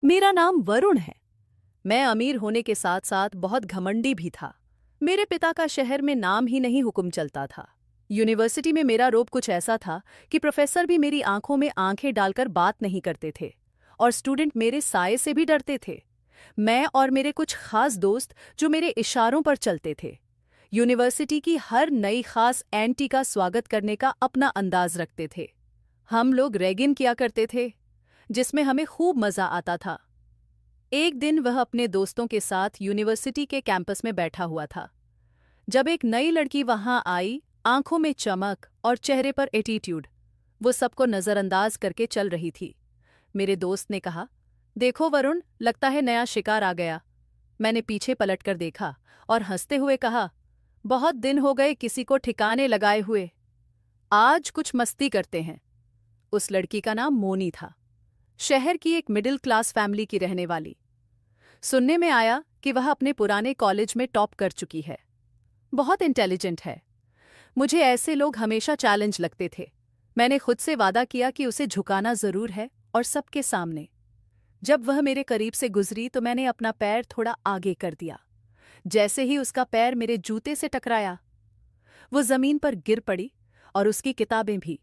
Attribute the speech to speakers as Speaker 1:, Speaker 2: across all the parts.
Speaker 1: मेरा नाम वरुण है। मैं अमीर होने के साथ साथ बहुत घमंडी भी था। मेरे पिता का शहर में नाम ही नहीं हुक्म चलता था। यूनिवर्सिटी में मेरा रोब कुछ ऐसा था कि प्रोफेसर भी मेरी आंखों में आंखें डालकर बात नहीं करते थे और स्टूडेंट मेरे साये से भी डरते थे। मैं और मेरे कुछ खास दोस्त जो मेरे इशारों पर चलते थे। यूनिवर्सिटी की हर नई खास एंटी का स्वागत करने का अपना अंदाज रखते थे। हम लोग रैगिंग किया करते थे, जिसमें हमें खूब मजा आता था। एक दिन वह अपने दोस्तों के साथ यूनिवर्सिटी के कैंपस में बैठा हुआ था जब एक नई लड़की वहां आई, आंखों में चमक और चेहरे पर एटीट्यूड। वो सबको नजरअंदाज करके चल रही थी। मेरे दोस्त ने कहा, देखो वरुण, लगता है नया शिकार आ गया। मैंने पीछे पलटकर देखा और हंसते हुए कहा, बहुत दिन हो गए किसी को ठिकाने लगाए हुए। आज कुछ मस्ती करते हैं। उस लड़की का नाम मोनी था, शहर की एक मिडिल क्लास फैमिली की रहने वाली। सुनने में आया कि वह अपने पुराने कॉलेज में टॉप कर चुकी है। बहुत इंटेलिजेंट है। मुझे ऐसे लोग हमेशा चैलेंज लगते थे। मैंने खुद से वादा किया कि उसे झुकाना जरूर है, और सबके सामने। जब वह मेरे करीब से गुजरी तो मैंने अपना पैर थोड़ा आगे कर दिया। जैसे ही उसका पैर मेरे जूते से टकराया, वो जमीन पर गिर पड़ी और उसकी किताबें भी।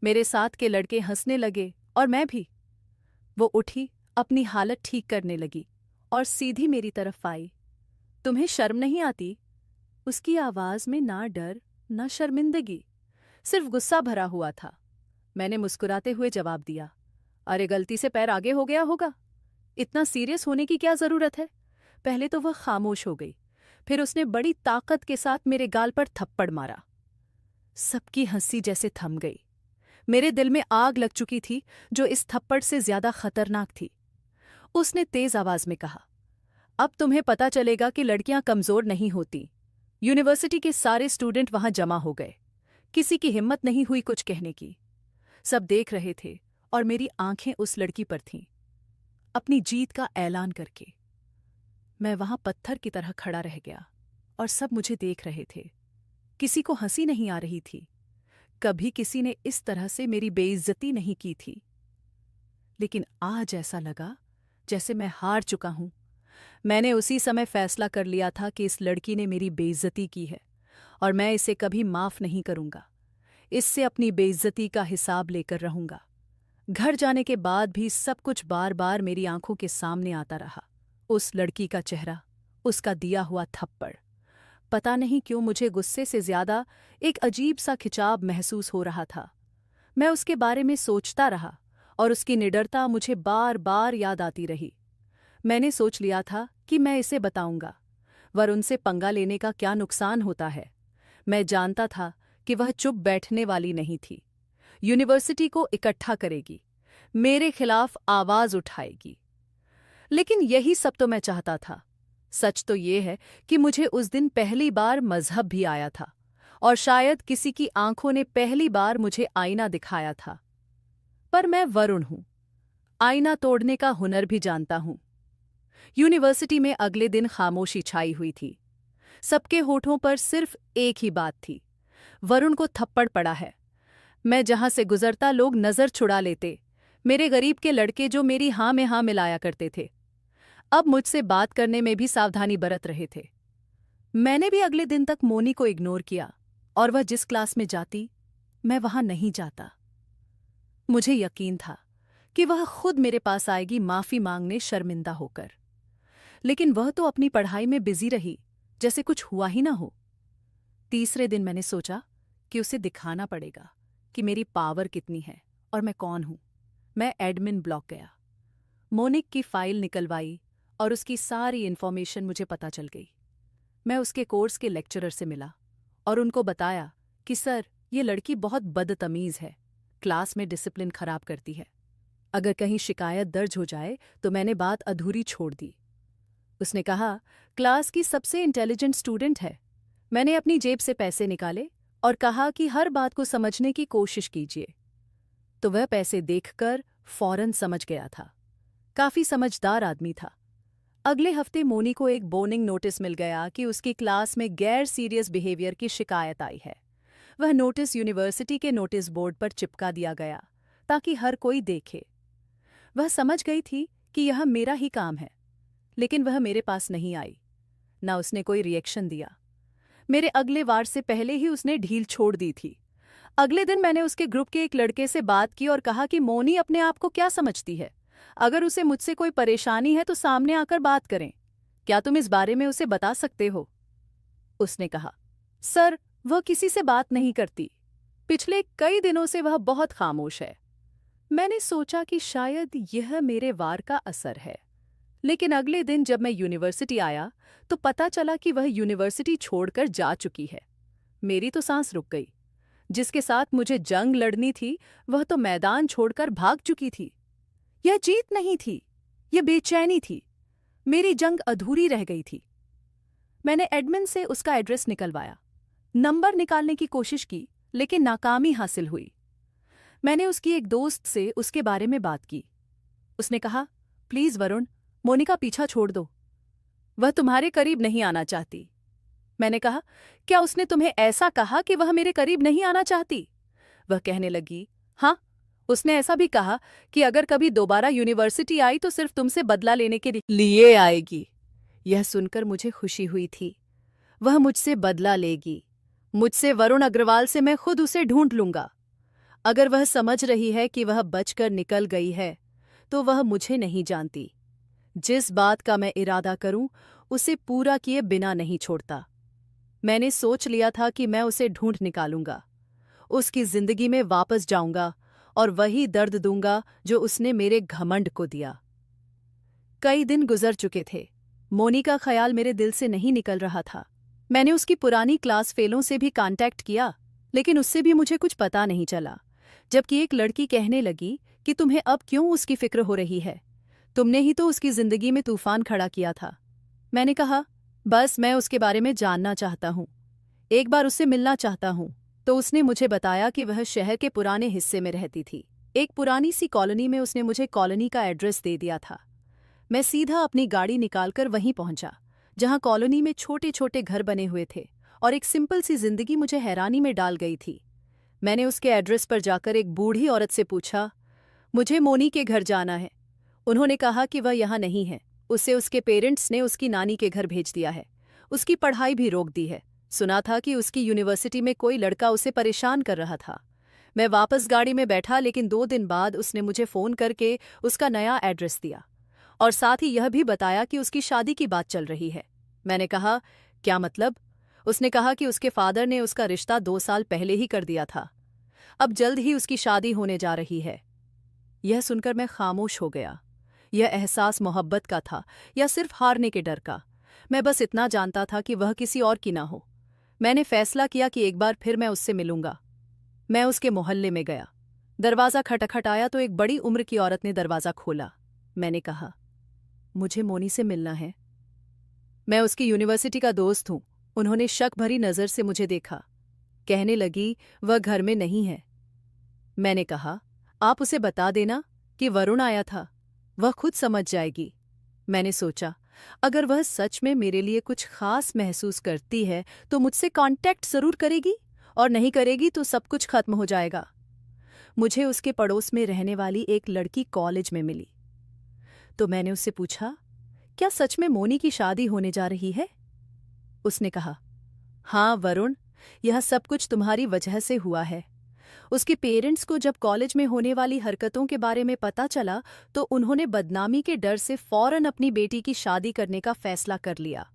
Speaker 1: मेरे साथ के लड़के हंसने लगे और मैं भी। वो उठी, अपनी हालत ठीक करने लगी और सीधी मेरी तरफ आई। तुम्हें शर्म नहीं आती? उसकी आवाज में ना डर ना शर्मिंदगी, सिर्फ गुस्सा भरा हुआ था। मैंने मुस्कुराते हुए जवाब दिया, अरे गलती से पैर आगे हो गया होगा। इतना सीरियस होने की क्या जरूरत है? पहले तो वह खामोश हो गई, फिर उसने बड़ी ताकत के साथ मेरे गाल पर थप्पड़ मारा। सबकी हंसी जैसे थम गई। मेरे दिल में आग लग चुकी थी, जो इस थप्पड़ से ज्यादा खतरनाक थी। उसने तेज आवाज में कहा, अब तुम्हें पता चलेगा कि लड़कियां कमजोर नहीं होती। यूनिवर्सिटी के सारे स्टूडेंट वहां जमा हो गए। किसी की हिम्मत नहीं हुई कुछ कहने की। सब देख रहे थे और मेरी आंखें उस लड़की पर थीं, अपनी जीत का ऐलान करके। मैं वहां पत्थर की तरह खड़ा रह गया और सब मुझे देख रहे थे। किसी को हंसी नहीं आ रही थी। कभी किसी ने इस तरह से मेरी बेइज्जती नहीं की थी। लेकिन आज ऐसा लगा जैसे मैं हार चुका हूं। मैंने उसी समय फैसला कर लिया था कि इस लड़की ने मेरी बेइज्जती की है और मैं इसे कभी माफ नहीं करूंगा। इससे अपनी बेइज्जती का हिसाब लेकर रहूंगा। घर जाने के बाद भी सब कुछ बार बार मेरी आंखों के सामने आता रहा। उस लड़की का चेहरा, उसका दिया हुआ थप्पड़। पता नहीं क्यों मुझे गुस्से से ज्यादा एक अजीब सा खिंचाव महसूस हो रहा था। मैं उसके बारे में सोचता रहा और उसकी निडरता मुझे बार बार याद आती रही। मैंने सोच लिया था कि मैं इसे बताऊंगा। वरुण से पंगा लेने का क्या नुकसान होता है। मैं जानता था कि वह चुप बैठने वाली नहीं थी। यूनिवर्सिटी को इकट्ठा करेगी, मेरे खिलाफ आवाज उठाएगी। लेकिन यही सब तो मैं चाहता था। सच तो ये है कि मुझे उस दिन पहली बार मजहब भी आया था, और शायद किसी की आंखों ने पहली बार मुझे आईना दिखाया था। पर मैं वरुण हूं, आईना तोड़ने का हुनर भी जानता हूं। यूनिवर्सिटी में अगले दिन खामोशी छाई हुई थी। सबके होठों पर सिर्फ एक ही बात थी, वरुण को थप्पड़ पड़ा है। मैं जहां से गुजरता लोग नजर छुड़ा लेते। मेरे गरीब के लड़के जो मेरी हाँ में हाँ मिलाया करते थे, अब मुझसे बात करने में भी सावधानी बरत रहे थे। मैंने भी अगले दिन तक मोनी को इग्नोर किया, और वह जिस क्लास में जाती, मैं वहां नहीं जाता। मुझे यकीन था कि वह खुद मेरे पास आएगी माफी मांगने, शर्मिंदा होकर। लेकिन वह तो अपनी पढ़ाई में बिजी रही, जैसे कुछ हुआ ही ना हो। तीसरे दिन मैंने सोचा कि उसे दिखाना पड़ेगा कि मेरी पावर कितनी है और मैं कौन हूं। मैं एडमिन ब्लॉक गया, मोनिक की फाइल निकलवाई और उसकी सारी इन्फॉर्मेशन मुझे पता चल गई। मैं उसके कोर्स के लेक्चरर से मिला और उनको बताया कि सर, ये लड़की बहुत बदतमीज है, क्लास में डिसिप्लिन खराब करती है। अगर कहीं शिकायत दर्ज हो जाए तो मैंने बात अधूरी छोड़ दी। उसने कहा, क्लास की सबसे इंटेलिजेंट स्टूडेंट है। मैंने अपनी जेब से पैसे निकाले और कहा कि हर बात को समझने की कोशिश कीजिए। तो वह पैसे देखकर फौरन समझ गया था। काफी समझदार आदमी था। अगले हफ्ते मोनी को एक बोर्निंग नोटिस मिल गया कि उसकी क्लास में गैर सीरियस बिहेवियर की शिकायत आई है। वह नोटिस यूनिवर्सिटी के नोटिस बोर्ड पर चिपका दिया गया ताकि हर कोई देखे। वह समझ गई थी कि यह मेरा ही काम है, लेकिन वह मेरे पास नहीं आई। ना उसने कोई रिएक्शन दिया। मेरे अगले वार से पहले ही उसने ढील छोड़ दी थी। अगले दिन मैंने उसके ग्रुप के एक लड़के से बात की और कहा कि मोनी अपने आप को क्या समझती है? अगर उसे मुझसे कोई परेशानी है तो सामने आकर बात करें। क्या तुम इस बारे में उसे बता सकते हो? उसने कहा, सर, वह किसी से बात नहीं करती। पिछले कई दिनों से वह बहुत खामोश है। मैंने सोचा कि शायद यह मेरे वार का असर है। लेकिन अगले दिन जब मैं यूनिवर्सिटी आया तो पता चला कि वह यूनिवर्सिटी छोड़कर जा चुकी है। मेरी तो सांस रुक गई। जिसके साथ मुझे जंग लड़नी थी वह तो मैदान छोड़कर भाग चुकी थी। यह जीत नहीं थी, यह बेचैनी थी। मेरी जंग अधूरी रह गई थी। मैंने एडमिन से उसका एड्रेस निकलवाया, नंबर निकालने की कोशिश की, लेकिन नाकामी हासिल हुई। मैंने उसकी एक दोस्त से उसके बारे में बात की। उसने कहा, प्लीज वरुण, मोनिका पीछा छोड़ दो, वह तुम्हारे करीब नहीं आना चाहती। मैंने कहा, क्या उसने तुम्हें ऐसा कहा कि वह मेरे करीब नहीं आना चाहती? वह कहने लगी, हाँ, उसने ऐसा भी कहा कि अगर कभी दोबारा यूनिवर्सिटी आई तो सिर्फ तुमसे बदला लेने के लिए आएगी। यह सुनकर मुझे खुशी हुई थी। वह मुझसे बदला लेगी, मुझसे वरुण अग्रवाल से मैं खुद उसे ढूंढ लूंगा। अगर वह समझ रही है कि वह बचकर निकल गई है तो वह मुझे नहीं जानती। जिस बात का मैं इरादा करूं उसे पूरा किए बिना नहीं छोड़ता। मैंने सोच लिया था कि मैं उसे ढूंढ निकालूंगा, उसकी जिंदगी में वापस जाऊंगा और वही दर्द दूंगा जो उसने मेरे घमंड को दिया। कई दिन गुजर चुके थे। मोनी का ख्याल मेरे दिल से नहीं निकल रहा था। मैंने उसकी पुरानी क्लास फेलों से भी कांटेक्ट किया, लेकिन उससे भी मुझे कुछ पता नहीं चला। जबकि एक लड़की कहने लगी कि तुम्हें अब क्यों उसकी फिक्र हो रही है, तुमने ही तो उसकी जिंदगी में तूफान खड़ा किया था। मैंने कहा, बस मैं उसके बारे में जानना चाहता हूँ, एक बार उससे मिलना चाहता हूँ। तो उसने मुझे बताया कि वह शहर के पुराने हिस्से में रहती थी। एक पुरानी सी कॉलोनी में उसने मुझे कॉलोनी का एड्रेस दे दिया था। मैं सीधा अपनी गाड़ी निकालकर वहीं पहुंचा, जहां कॉलोनी में छोटे छोटे घर बने हुए थे और एक सिंपल सी जिंदगी मुझे हैरानी में डाल गई थी। मैंने उसके एड्रेस पर जाकर एक बूढ़ी औरत से पूछा, मुझे मोनी के घर जाना है। उन्होंने कहा कि वह यहाँ नहीं है, उसे उसके पेरेंट्स ने उसकी नानी के घर भेज दिया है। उसकी पढ़ाई भी रोक दी है। सुना था कि उसकी यूनिवर्सिटी में कोई लड़का उसे परेशान कर रहा था। मैं वापस गाड़ी में बैठा, लेकिन 2 दिन बाद उसने मुझे फ़ोन करके उसका नया एड्रेस दिया और साथ ही यह भी बताया कि उसकी शादी की बात चल रही है। मैंने कहा, क्या मतलब? उसने कहा कि उसके फादर ने उसका रिश्ता 2 साल पहले ही कर दिया था। अब जल्द ही उसकी शादी होने जा रही है। यह सुनकर मैं खामोश हो गया। यह एहसास मोहब्बत का था या सिर्फ हारने के डर का? मैं बस इतना जानता था कि वह किसी और की ना हो। मैंने फैसला किया कि एक बार फिर मैं उससे मिलूंगा। मैं उसके मोहल्ले में गया। दरवाज़ा खटखटाया तो एक बड़ी उम्र की औरत ने दरवाज़ा खोला। मैंने कहा, मुझे मोनी से मिलना है। मैं उसकी यूनिवर्सिटी का दोस्त हूँ। उन्होंने शक भरी नज़र से मुझे देखा। कहने लगी, वह घर में नहीं है। मैंने कहा, आप उसे बता देना कि वरुण आया था, वह खुद समझ जाएगी। मैंने सोचा, अगर वह सच में मेरे लिए कुछ खास महसूस करती है तो मुझसे कांटेक्ट जरूर करेगी, और नहीं करेगी तो सब कुछ खत्म हो जाएगा। मुझे उसके पड़ोस में रहने वाली एक लड़की कॉलेज में मिली। तो मैंने उससे पूछा, क्या सच में मोनी की शादी होने जा रही है? उसने कहा, हाँ वरुण, यह सब कुछ तुम्हारी वजह से हुआ है। उसके पेरेंट्स को जब कॉलेज में होने वाली हरकतों के बारे में पता चला तो उन्होंने बदनामी के डर से फौरन अपनी बेटी की शादी करने का फैसला कर लिया।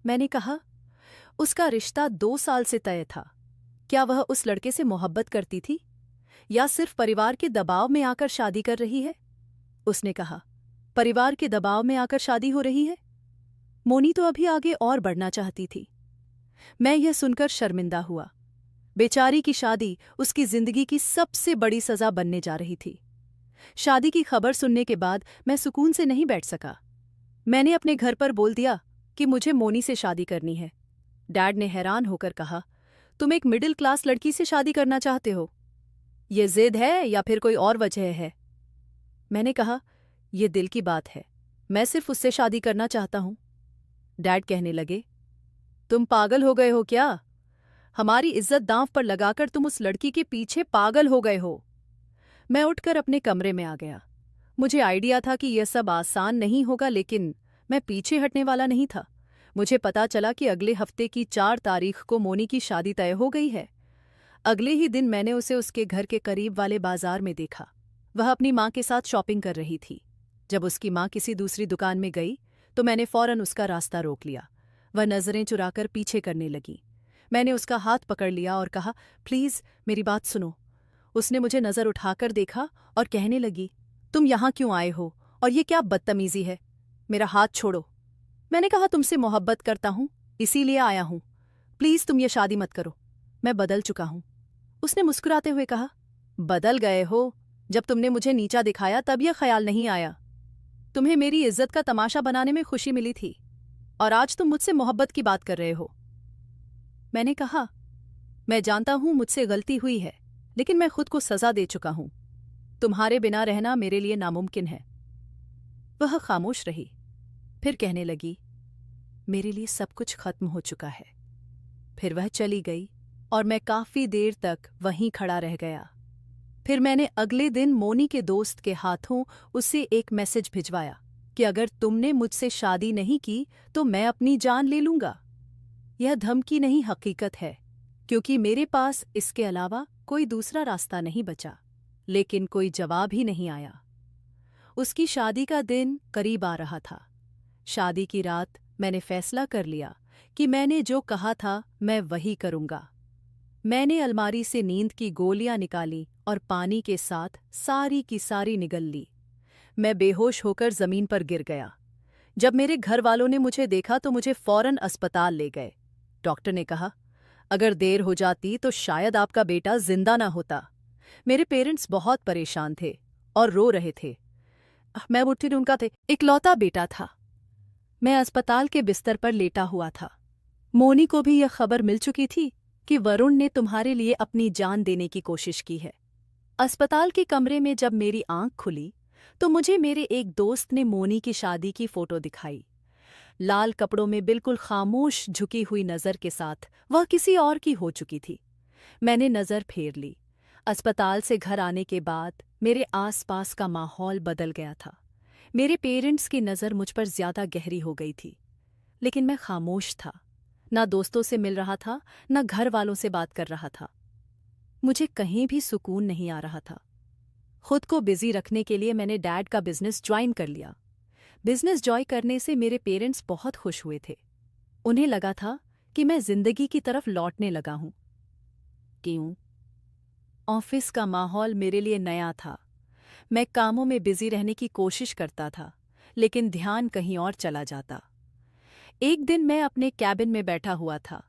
Speaker 1: मैंने कहा, उसका रिश्ता 2 साल से तय था। क्या वह उस लड़के से मोहब्बत करती थी या सिर्फ परिवार के दबाव में आकर शादी कर रही है? उसने कहा, परिवार के दबाव में आकर शादी हो रही है। मोनी तो अभी आगे और बढ़ना चाहती थी। मैं यह सुनकर शर्मिंदा हुआ। बेचारी की शादी उसकी जिंदगी की सबसे बड़ी सजा बनने जा रही थी। शादी की खबर सुनने के बाद मैं सुकून से नहीं बैठ सका। मैंने अपने घर पर बोल दिया कि मुझे मोनी से शादी करनी है। डैड ने हैरान होकर कहा, तुम एक मिडिल क्लास लड़की से शादी करना चाहते हो? ये जिद है या फिर कोई और वजह है? मैंने कहा, यह दिल की बात है, मैं सिर्फ उससे शादी करना चाहता हूं। डैड कहने लगे, तुम पागल हो गए हो क्या? हमारी इज्जत दांव पर लगाकर तुम उस लड़की के पीछे पागल हो गए हो। मैं उठकर अपने कमरे में आ गया। मुझे आइडिया था कि यह सब आसान नहीं होगा, लेकिन मैं पीछे हटने वाला नहीं था। मुझे पता चला कि अगले हफ्ते की 4 तारीख को मोनी की शादी तय हो गई है। अगले ही दिन मैंने उसे उसके घर के करीब वाले बाजार में देखा। वह अपनी माँ के साथ शॉपिंग कर रही थी। जब उसकी माँ किसी दूसरी दुकान में गई तो मैंने फौरन उसका रास्ता रोक लिया। वह नजरें चुराकर पीछे करने लगी। मैंने उसका हाथ पकड़ लिया और कहा, प्लीज मेरी बात सुनो। उसने मुझे नजर उठाकर देखा और कहने लगी, तुम यहाँ क्यों आए हो और ये क्या बदतमीजी है? मेरा हाथ छोड़ो। मैंने कहा, तुमसे मोहब्बत करता हूँ, इसीलिए आया हूँ। प्लीज तुम ये शादी मत करो, मैं बदल चुका हूँ। उसने मुस्कुराते हुए कहा, बदल गए हो? जब तुमने मुझे नीचा दिखाया तब यह ख्याल नहीं आया। तुम्हें मेरी इज्जत का तमाशा बनाने में खुशी मिली थी और आज तुम मुझसे मोहब्बत की बात कर रहे हो। मैंने कहा, मैं जानता हूं मुझसे गलती हुई है, लेकिन मैं खुद को सजा दे चुका हूं। तुम्हारे बिना रहना मेरे लिए नामुमकिन है। वह खामोश रही, फिर कहने लगी, मेरे लिए सब कुछ खत्म हो चुका है। फिर वह चली गई और मैं काफी देर तक वहीं खड़ा रह गया। फिर मैंने अगले दिन मोनी के दोस्त के हाथों उसे एक मैसेज भिजवाया कि अगर तुमने मुझसे शादी नहीं की तो मैं अपनी जान ले लूंगा। यह धमकी नहीं, हकीकत है, क्योंकि मेरे पास इसके अलावा कोई दूसरा रास्ता नहीं बचा। लेकिन कोई जवाब ही नहीं आया। उसकी शादी का दिन करीब आ रहा था। शादी की रात मैंने फैसला कर लिया कि मैंने जो कहा था मैं वही करूंगा। मैंने अलमारी से नींद की गोलियां निकाली और पानी के साथ सारी की सारी निगल ली। मैं बेहोश होकर जमीन पर गिर गया। जब मेरे घर वालों ने मुझे देखा तो मुझे फौरन अस्पताल ले गए। डॉक्टर ने कहा, अगर देर हो जाती तो शायद आपका बेटा जिंदा ना होता। मेरे पेरेंट्स बहुत परेशान थे और रो रहे थे। मैं बुढ़ी उनका थे इकलौता बेटा था। मैं अस्पताल के बिस्तर पर लेटा हुआ था। मोनी को भी यह खबर मिल चुकी थी कि वरुण ने तुम्हारे लिए अपनी जान देने की कोशिश की है। अस्पताल के कमरे में जब मेरी आंख खुली तो मुझे मेरे एक दोस्त ने मोनी की शादी की फोटो दिखाई। लाल कपड़ों में बिल्कुल खामोश झुकी हुई नज़र के साथ वह किसी और की हो चुकी थी। मैंने नज़र फेर ली। अस्पताल से घर आने के बाद मेरे आसपास का माहौल बदल गया था। मेरे पेरेंट्स की नज़र मुझ पर ज्यादा गहरी हो गई थी, लेकिन मैं खामोश था। ना दोस्तों से मिल रहा था, ना घर वालों से बात कर रहा था। मुझे कहीं भी सुकून नहीं आ रहा था। खुद को बिजी रखने के लिए मैंने डैड का बिजनेस ज्वाइन कर लिया। बिजनेस ज्वाइन करने से मेरे पेरेंट्स बहुत खुश हुए थे। उन्हें लगा था कि मैं जिंदगी की तरफ लौटने लगा हूं। क्यों? ऑफिस का माहौल मेरे लिए नया था। मैं कामों में बिजी रहने की कोशिश करता था, लेकिन ध्यान कहीं और चला जाता। एक दिन मैं अपने कैबिन में बैठा हुआ था।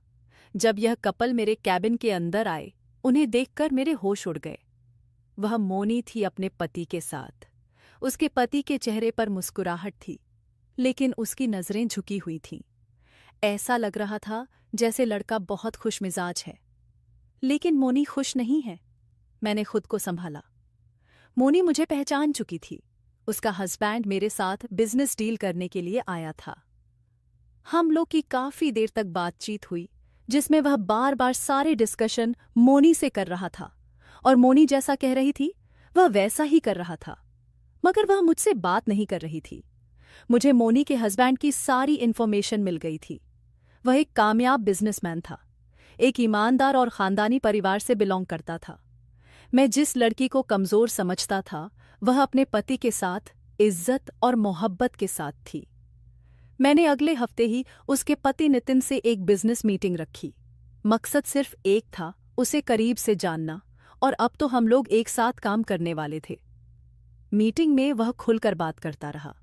Speaker 1: जब यह कपल मेरे कैबिन के अंदर आए, उन्हें देखकर मेरे होश उड़ गए। वह मोनी थी अपने पति के साथ। उसके पति के चेहरे पर मुस्कुराहट थी, लेकिन उसकी नजरें झुकी हुई थीं। ऐसा लग रहा था जैसे लड़का बहुत खुशमिजाज है, लेकिन मोनी खुश नहीं है। मैंने खुद को संभाला। मोनी मुझे पहचान चुकी थी। उसका हस्बैंड मेरे साथ बिजनेस डील करने के लिए आया था। हम लोग की काफी देर तक बातचीत हुई, जिसमें वह बार बार सारे डिस्कशन मोनी से कर रहा था और मोनी जैसा कह रही थी वह वैसा ही कर रहा था, मगर वह मुझसे बात नहीं कर रही थी। मुझे मोनी के हस्बैंड की सारी इन्फॉर्मेशन मिल गई थी। वह एक कामयाब बिजनेसमैन था, एक ईमानदार और खानदानी परिवार से बिलोंग करता था। मैं जिस लड़की को कमजोर समझता था, वह अपने पति के साथ इज्जत और मोहब्बत के साथ थी। मैंने अगले हफ्ते ही उसके पति नितिन से एक बिजनेस मीटिंग रखी। मकसद सिर्फ एक था, उसे करीब से जानना, और अब तो हम लोग एक साथ काम करने वाले थे। मीटिंग में वह खुलकर बात करता रहा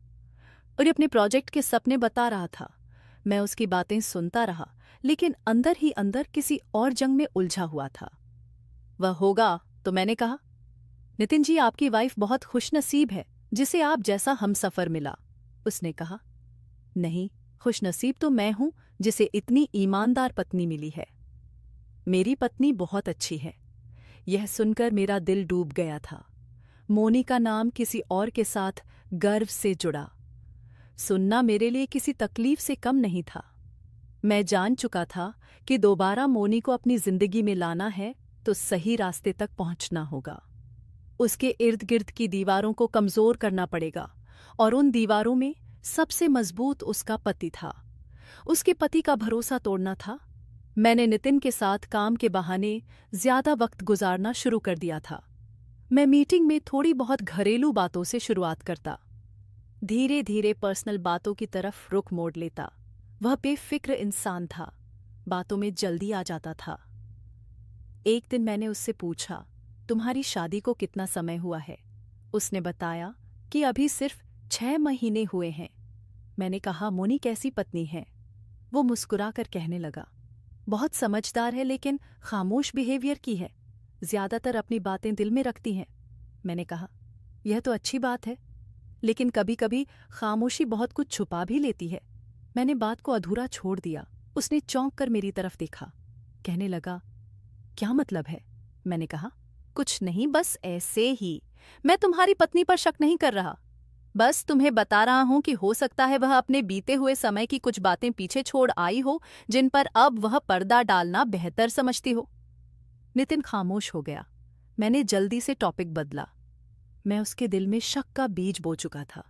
Speaker 1: और अपने प्रोजेक्ट के सपने बता रहा था। मैं उसकी बातें सुनता रहा, लेकिन अंदर ही अंदर किसी और जंग में उलझा हुआ था। वह होगा तो मैंने कहा, नितिन जी, आपकी वाइफ बहुत खुशनसीब है जिसे आप जैसा हमसफर मिला। उसने कहा, नहीं, खुशनसीब तो मैं हूं जिसे इतनी ईमानदार पत्नी मिली है। मेरी पत्नी बहुत अच्छी है। यह सुनकर मेरा दिल डूब गया था। मोनी का नाम किसी और के साथ गर्व से जुड़ा। सुनना मेरे लिए किसी तकलीफ से कम नहीं था। मैं जान चुका था कि दोबारा मोनी को अपनी जिंदगी में लाना है तो सही रास्ते तक पहुंचना होगा। उसके इर्द गिर्द की दीवारों को कमजोर करना पड़ेगा, और उन दीवारों में सबसे मजबूत उसका पति था। उसके पति का भरोसा तोड़ना था। मैंने नितिन के साथ काम के बहाने ज्यादा वक्त गुजारना शुरू कर दिया था। मैं मीटिंग में थोड़ी बहुत घरेलू बातों से शुरुआत करता, धीरे धीरे पर्सनल बातों की तरफ रुख मोड़ लेता। वह बेफिक्र इंसान था, बातों में जल्दी आ जाता था। एक दिन मैंने उससे पूछा, तुम्हारी शादी को कितना समय हुआ है? उसने बताया कि अभी सिर्फ 6 महीने हुए हैं। मैंने कहा, मोनी कैसी पत्नी है? वो मुस्कुराकर कहने लगा, बहुत समझदार है, लेकिन खामोश बिहेवियर की है, ज्यादातर अपनी बातें दिल में रखती हैं। मैंने कहा, यह तो अच्छी बात है, लेकिन कभी कभी खामोशी बहुत कुछ छुपा भी लेती है। मैंने बात को अधूरा छोड़ दिया। उसने चौंक कर मेरी तरफ देखा, कहने लगा, क्या मतलब है? मैंने कहा, कुछ नहीं, बस ऐसे ही। मैं तुम्हारी पत्नी पर शक नहीं कर रहा, बस तुम्हें बता रहा हूं कि हो सकता है वह अपने बीते हुए समय की कुछ बातें पीछे छोड़ आई हो, जिन पर अब वह पर्दा डालना बेहतर समझती हो। नितिन खामोश हो गया। मैंने जल्दी से टॉपिक बदला। मैं उसके दिल में शक का बीज बो चुका था।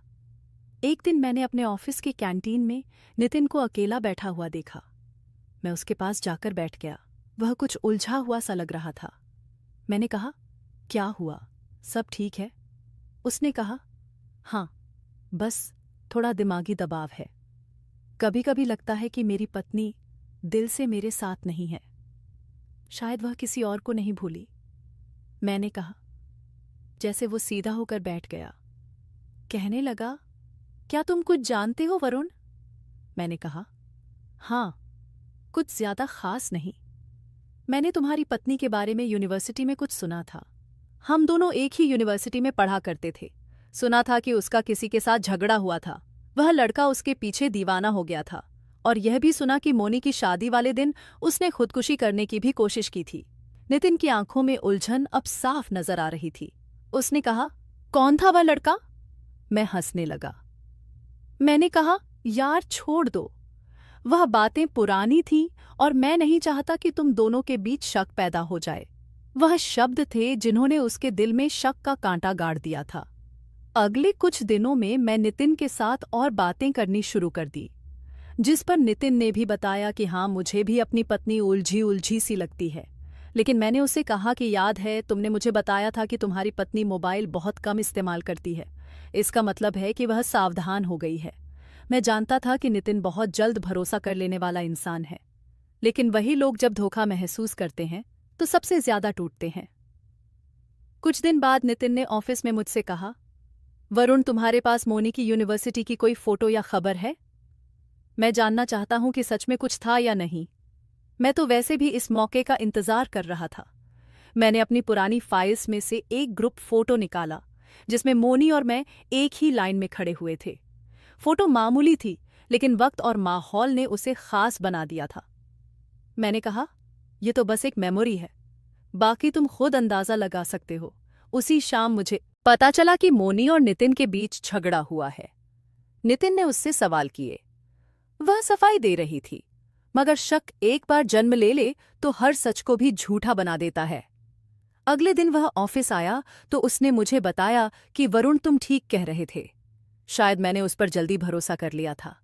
Speaker 1: एक दिन मैंने अपने ऑफिस की कैंटीन में नितिन को अकेला बैठा हुआ देखा। मैं उसके पास जाकर बैठ गया। वह कुछ उलझा हुआ सा लग रहा था। मैंने कहा, क्या हुआ, सब ठीक है? उसने कहा, हाँ, बस थोड़ा दिमागी दबाव है। कभी कभी लगता है कि मेरी पत्नी दिल से मेरे साथ नहीं है, शायद वह किसी और को नहीं भूली। मैंने कहा। जैसे वो सीधा होकर बैठ गया, कहने लगा, क्या तुम कुछ जानते हो वरुण? मैंने कहा, हाँ, कुछ ज्यादा खास नहीं। मैंने तुम्हारी पत्नी के बारे में यूनिवर्सिटी में कुछ सुना था। हम दोनों एक ही यूनिवर्सिटी में पढ़ा करते थे। सुना था कि उसका किसी के साथ झगड़ा हुआ था, वह लड़का उसके पीछे दीवाना हो गया था, और यह भी सुना कि मोनी की शादी वाले दिन उसने खुदकुशी करने की भी कोशिश की थी। नितिन की आंखों में उलझन अब साफ नजर आ रही थी। उसने कहा, कौन था वह लड़का? मैं हंसने लगा। मैंने कहा, यार छोड़ दो, वह बातें पुरानी थीं और मैं नहीं चाहता कि तुम दोनों के बीच शक पैदा हो जाए। वह शब्द थे जिन्होंने उसके दिल में शक का कांटा गाड़ दिया था। अगले कुछ दिनों में मैं नितिन के साथ और बातें करनी शुरू कर दी, जिस पर नितिन ने भी बताया कि हाँ, मुझे भी अपनी पत्नी उलझी उलझी सी लगती है। लेकिन मैंने उसे कहा कि याद है, तुमने मुझे बताया था कि तुम्हारी पत्नी मोबाइल बहुत कम इस्तेमाल करती है। इसका मतलब है कि वह सावधान हो गई है। मैं जानता था कि नितिन बहुत जल्द भरोसा कर लेने वाला इंसान है, लेकिन वही लोग जब धोखा महसूस करते हैं तो सबसे ज्यादा टूटते हैं। कुछ दिन बाद नितिन ने ऑफिस में मुझसे कहा, वरुण, तुम्हारे पास मोनी की यूनिवर्सिटी की कोई फोटो या खबर है? मैं जानना चाहता हूं कि सच में कुछ था या नहीं। मैं तो वैसे भी इस मौके का इंतजार कर रहा था। मैंने अपनी पुरानी फाइल्स में से एक ग्रुप फोटो निकाला जिसमें मोनी और मैं एक ही लाइन में खड़े हुए थे। फोटो मामूली थी, लेकिन वक्त और माहौल ने उसे खास बना दिया था। मैंने कहा, यह तो बस एक मेमोरी है, बाकी तुम खुद अंदाजा लगा सकते हो। उसी शाम मुझे पता चला कि मोनी और नितिन के बीच झगड़ा हुआ है। नितिन ने उससे सवाल किए। वह सफाई दे रही थी, मगर शक एक बार जन्म ले ले तो हर सच को भी झूठा बना देता है। अगले दिन वह ऑफिस आया तो उसने मुझे बताया कि वरुण, तुम ठीक कह रहे थे। शायद मैंने उस पर जल्दी भरोसा कर लिया था।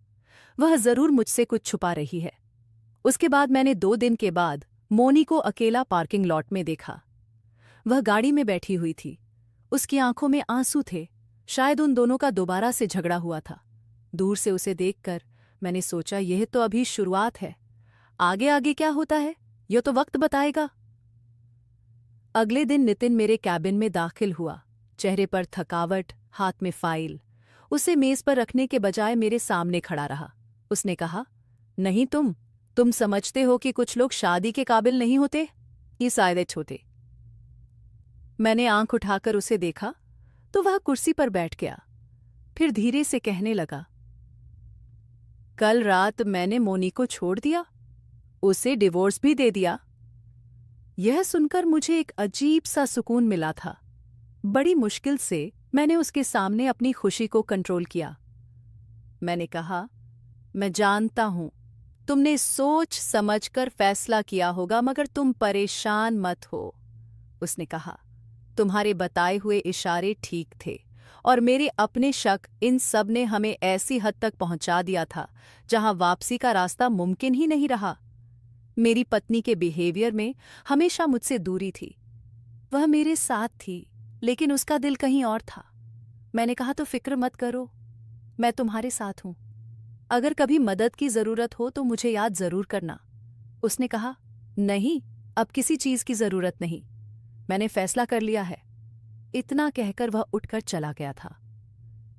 Speaker 1: वह जरूर मुझसे कुछ छुपा रही है। उसके बाद मैंने 2 दिन के बाद मोनी को अकेला पार्किंग लॉट में देखा। वह गाड़ी में बैठी हुई थी। उसकी आंखों में आंसू थे। शायद उन दोनों का दोबारा से झगड़ा हुआ था। दूर से उसे देखकर मैंने सोचा, यह तो अभी शुरुआत है, आगे आगे क्या होता है यह तो वक्त बताएगा। अगले दिन नितिन मेरे कैबिन में दाखिल हुआ, चेहरे पर थकावट, हाथ में फाइल। उसे मेज पर रखने के बजाय मेरे सामने खड़ा रहा। उसने कहा, नहीं, तुम समझते हो कि कुछ लोग शादी के काबिल नहीं होते? ये शायद होते। मैंने आंख उठाकर उसे देखा तो वह कुर्सी पर बैठ गया। फिर धीरे से कहने लगा, कल रात मैंने मोनी को छोड़ दिया, उसे डिवोर्स भी दे दिया। यह सुनकर मुझे एक अजीब सा सुकून मिला था। बड़ी मुश्किल से मैंने उसके सामने अपनी खुशी को कंट्रोल किया। मैंने कहा, मैं जानता हूं तुमने सोच समझकर फैसला किया होगा, मगर तुम परेशान मत हो। उसने कहा, तुम्हारे बताए हुए इशारे ठीक थे और मेरे अपने शक, इन सब ने हमें ऐसी हद तक पहुंचा दिया था जहां वापसी का रास्ता मुमकिन ही नहीं रहा। मेरी पत्नी के बिहेवियर में हमेशा मुझसे दूरी थी। वह मेरे साथ थी, लेकिन उसका दिल कहीं और था। मैंने कहा, तो फिक्र मत करो, मैं तुम्हारे साथ हूं। अगर कभी मदद की जरूरत हो तो मुझे याद जरूर करना। उसने कहा, नहीं, अब किसी चीज की जरूरत नहीं, मैंने फैसला कर लिया है। इतना कहकर वह उठकर चला गया था।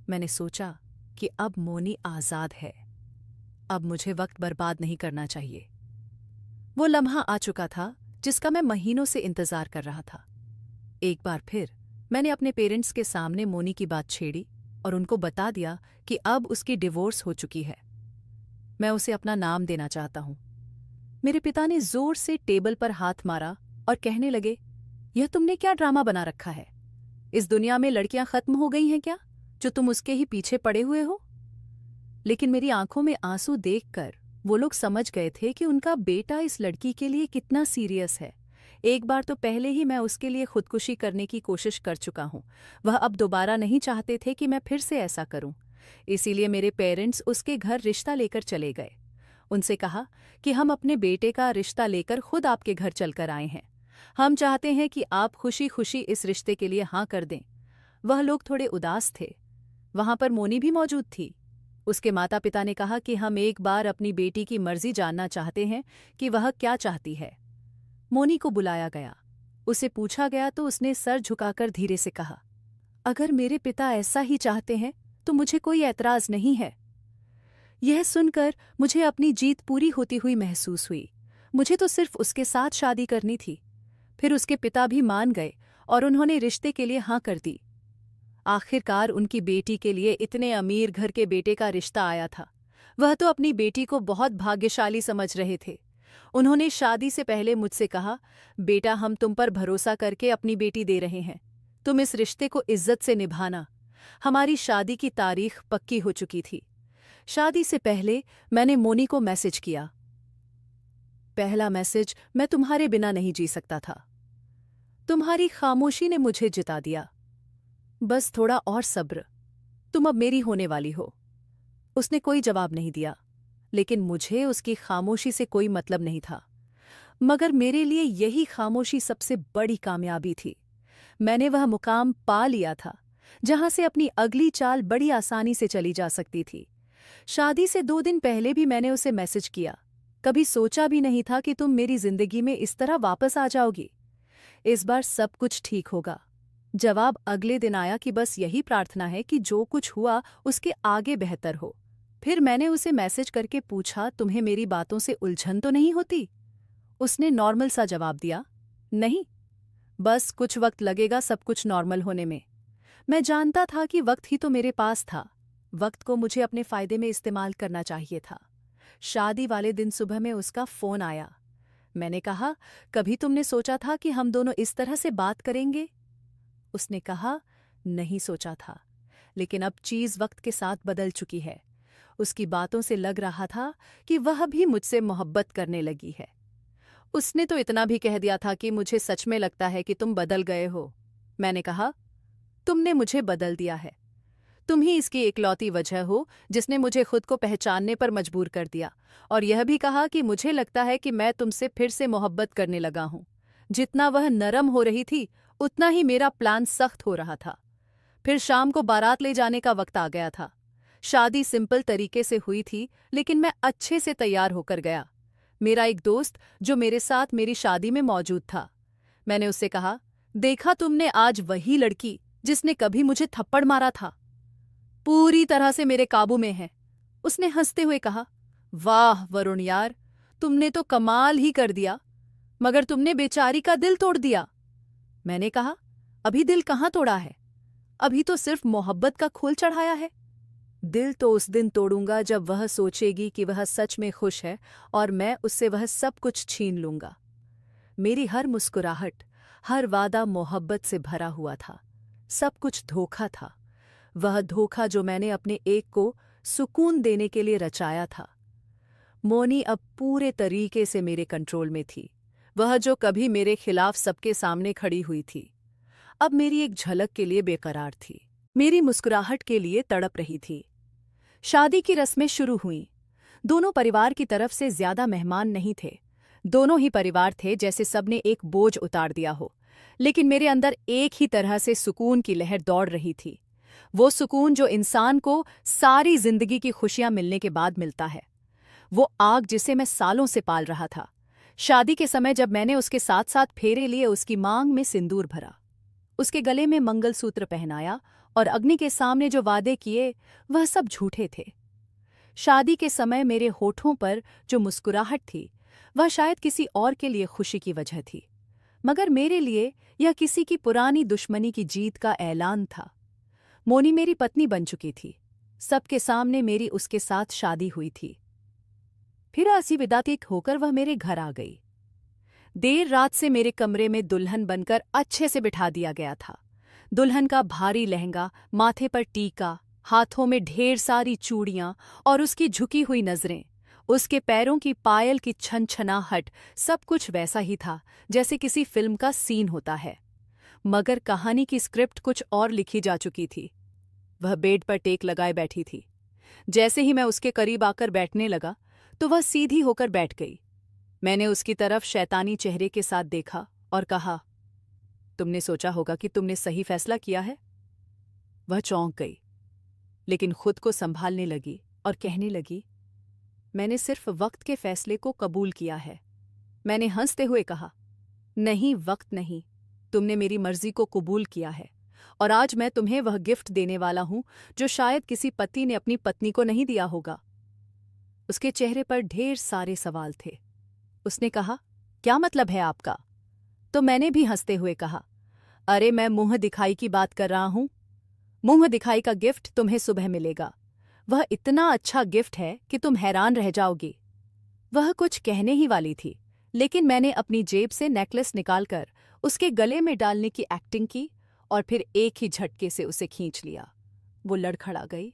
Speaker 1: मैंने सोचा कि अब मोनी आजाद है, अब मुझे वक्त बर्बाद नहीं करना चाहिए। वो लम्हा आ चुका था जिसका मैं महीनों से इंतजार कर रहा था। एक बार फिर मैंने अपने पेरेंट्स के सामने मोनी की बात छेड़ी और उनको बता दिया कि अब उसकी डिवोर्स हो चुकी है। मैं उसे अपना नाम देना चाहता हूं। मेरे पिता ने जोर से टेबल पर हाथ मारा और कहने लगे, यह तुमने क्या ड्रामा बना रखा है? इस दुनिया में लड़कियां खत्म हो गई हैं क्या, जो तुम उसके ही पीछे पड़े हुए हो? लेकिन मेरी आंखों में आंसू देखकर वो लोग समझ गए थे कि उनका बेटा इस लड़की के लिए कितना सीरियस है। एक बार तो पहले ही मैं उसके लिए खुदकुशी करने की कोशिश कर चुका हूं। वह अब दोबारा नहीं चाहते थे कि मैं फिर से ऐसा करूं। इसीलिए मेरे पेरेंट्स उसके घर रिश्ता लेकर चले गए। उनसे कहा कि हम अपने बेटे का रिश्ता लेकर खुद आपके घर चलकर आए हैं। हम चाहते हैं कि आप खुशी खुशी इस रिश्ते के लिए हाँ कर दें। वह लोग थोड़े उदास थे। वहां पर मोनी भी मौजूद थी। उसके माता पिता ने कहा कि हम एक बार अपनी बेटी की मर्जी जानना चाहते हैं कि वह क्या चाहती है। मोनी को बुलाया गया। उसे पूछा गया तो उसने सर झुकाकर धीरे से कहा, अगर मेरे पिता ऐसा ही चाहते हैं तो मुझे कोई ऐतराज नहीं है। यह सुनकर मुझे अपनी जीत पूरी होती हुई महसूस हुई। मुझे तो सिर्फ उसके साथ शादी करनी थी। फिर उसके पिता भी मान गए और उन्होंने रिश्ते के लिए हाँ कर दी। आखिरकार उनकी बेटी के लिए इतने अमीर घर के बेटे का रिश्ता आया था। वह तो अपनी बेटी को बहुत भाग्यशाली समझ रहे थे। उन्होंने शादी से पहले मुझसे कहा, बेटा, हम तुम पर भरोसा करके अपनी बेटी दे रहे हैं, तुम इस रिश्ते को इज्जत से निभाना। हमारी शादी की तारीख पक्की हो चुकी थी। शादी से पहले मैंने मोनी को मैसेज किया, पहला मैसेज, मैं तुम्हारे बिना नहीं जी सकता था। तुम्हारी खामोशी ने मुझे जिता दिया। बस थोड़ा और सब्र, तुम अब मेरी होने वाली हो। उसने कोई जवाब नहीं दिया, लेकिन मुझे उसकी खामोशी से कोई मतलब नहीं था। मगर मेरे लिए यही खामोशी सबसे बड़ी कामयाबी थी। मैंने वह मुकाम पा लिया था जहां से अपनी अगली चाल बड़ी आसानी से चली जा सकती थी। शादी से 2 दिन पहले भी मैंने उसे मैसेज किया, कभी सोचा भी नहीं था कि तुम मेरी जिंदगी में इस तरह वापस आ जाओगी। इस बार सब कुछ ठीक होगा। जवाब अगले दिन आया कि बस यही प्रार्थना है कि जो कुछ हुआ उसके आगे बेहतर हो। फिर मैंने उसे मैसेज करके पूछा, तुम्हें मेरी बातों से उलझन तो नहीं होती? उसने नॉर्मल सा जवाब दिया, नहीं, बस कुछ वक्त लगेगा सब कुछ नॉर्मल होने में। मैं जानता था कि वक्त ही तो मेरे पास था। वक्त को मुझे अपने फायदे में इस्तेमाल करना चाहिए था। शादी वाले दिन सुबह में उसका फोन आया। मैंने कहा, कभी तुमने सोचा था कि हम दोनों इस तरह से बात करेंगे? उसने कहा, नहीं सोचा था, लेकिन अब चीज वक्त के साथ बदल चुकी है। उसकी बातों से लग रहा था कि वह भी मुझसे मोहब्बत करने लगी है। उसने तो इतना भी कह दिया था कि मुझे सच में लगता है कि तुम बदल गए हो। मैंने कहा, तुमने मुझे बदल दिया है। तुम ही इसकी इकलौती वजह हो जिसने मुझे खुद को पहचानने पर मजबूर कर दिया, और यह भी कहा कि मुझे लगता है कि मैं तुमसे फिर से मोहब्बत करने लगा हूं। जितना वह नरम हो रही थी उतना ही मेरा प्लान सख्त हो रहा था। फिर शाम को बारात ले जाने का वक्त आ गया था। शादी सिंपल तरीके से हुई थी, लेकिन मैं अच्छे से तैयार होकर गया। मेरा एक दोस्त जो मेरे साथ मेरी शादी में मौजूद था, मैंने उससे कहा, देखा तुमने, आज वही लड़की जिसने कभी मुझे थप्पड़ मारा था पूरी तरह से मेरे काबू में है। उसने हंसते हुए कहा, वाह वरुण यार, तुमने तो कमाल ही कर दिया, मगर तुमने बेचारी का दिल तोड़ दिया। मैंने कहा, अभी दिल कहाँ तोड़ा है, अभी तो सिर्फ मोहब्बत का खोल चढ़ाया है। दिल तो उस दिन तोड़ूंगा जब वह सोचेगी कि वह सच में खुश है और मैं उससे वह सब कुछ छीन लूंगा। मेरी हर मुस्कुराहट, हर वादा मोहब्बत से भरा हुआ था। सब कुछ धोखा था, वह धोखा जो मैंने अपने एक को सुकून देने के लिए रचाया था। मोनी अब पूरे तरीके से मेरे कंट्रोल में थी, वह जो कभी मेरे खिलाफ सबके सामने खड़ी हुई थी। अब मेरी एक झलक के लिए बेकरार थी, मेरी मुस्कुराहट के लिए तड़प रही थी। शादी की रस्में शुरू हुईं। दोनों परिवार की तरफ से ज्यादा मेहमान नहीं थे। दोनों ही परिवार थे जैसे सबने एक बोझ उतार दिया हो, लेकिन मेरे अंदर एक ही तरह से सुकून की लहर दौड़ रही थी। वो सुकून जो इंसान को सारी जिंदगी की खुशियां मिलने के बाद मिलता है। वो आग जिसे मैं सालों से पाल रहा था। शादी के समय जब मैंने उसके साथ साथ फेरे लिए, उसकी मांग में सिंदूर भरा, उसके गले में मंगलसूत्र पहनाया और अग्नि के सामने जो वादे किए वह सब झूठे थे। शादी के समय मेरे होठों पर जो मुस्कुराहट थी वह शायद किसी और के लिए खुशी की वजह थी, मगर मेरे लिए यह किसी की पुरानी दुश्मनी की जीत का ऐलान था। मोनी मेरी पत्नी बन चुकी थी। सबके सामने मेरी उसके साथ शादी हुई थी। फिर आसी विदातीत होकर वह मेरे घर आ गई। देर रात से मेरे कमरे में दुल्हन बनकर अच्छे से बिठा दिया गया था। दुल्हन का भारी लहंगा, माथे पर टीका, हाथों में ढेर सारी चूड़ियां और उसकी झुकी हुई नजरें, उसके पैरों की पायल की छनछनाहट, सब कुछ वैसा ही था जैसे किसी फिल्म का सीन होता है। मगर कहानी की स्क्रिप्ट कुछ और लिखी जा चुकी थी। वह बेड पर टेक लगाए बैठी थी। जैसे ही मैं उसके करीब आकर बैठने लगा तो वह सीधी होकर बैठ गई। मैंने उसकी तरफ शैतानी चेहरे के साथ देखा और कहा, तुमने सोचा होगा कि तुमने सही फैसला किया है। वह चौंक गई, लेकिन खुद को संभालने लगी और कहने लगी, मैंने सिर्फ वक्त के फैसले को कबूल किया है। मैंने हंसते हुए कहा, नहीं, वक्त नहीं, तुमने मेरी मर्जी को कबूल किया है और आज मैं तुम्हें वह गिफ्ट देने वाला हूं जो शायद किसी पति ने अपनी पत्नी को नहीं दिया होगा। उसके चेहरे पर ढेर सारे सवाल थे। उसने कहा, क्या मतलब है आपका? तो मैंने भी हंसते हुए कहा, अरे मैं मुंह दिखाई की बात कर रहा हूं। मुंह दिखाई का गिफ्ट तुम्हें सुबह मिलेगा। वह इतना अच्छा गिफ्ट है कि तुम हैरान रह जाओगी। वह कुछ कहने ही वाली थी, लेकिन मैंने अपनी जेब से नेकलेस निकालकर उसके गले में डालने की एक्टिंग की और फिर एक ही झटके से उसे खींच लिया। वो लड़खड़ा गई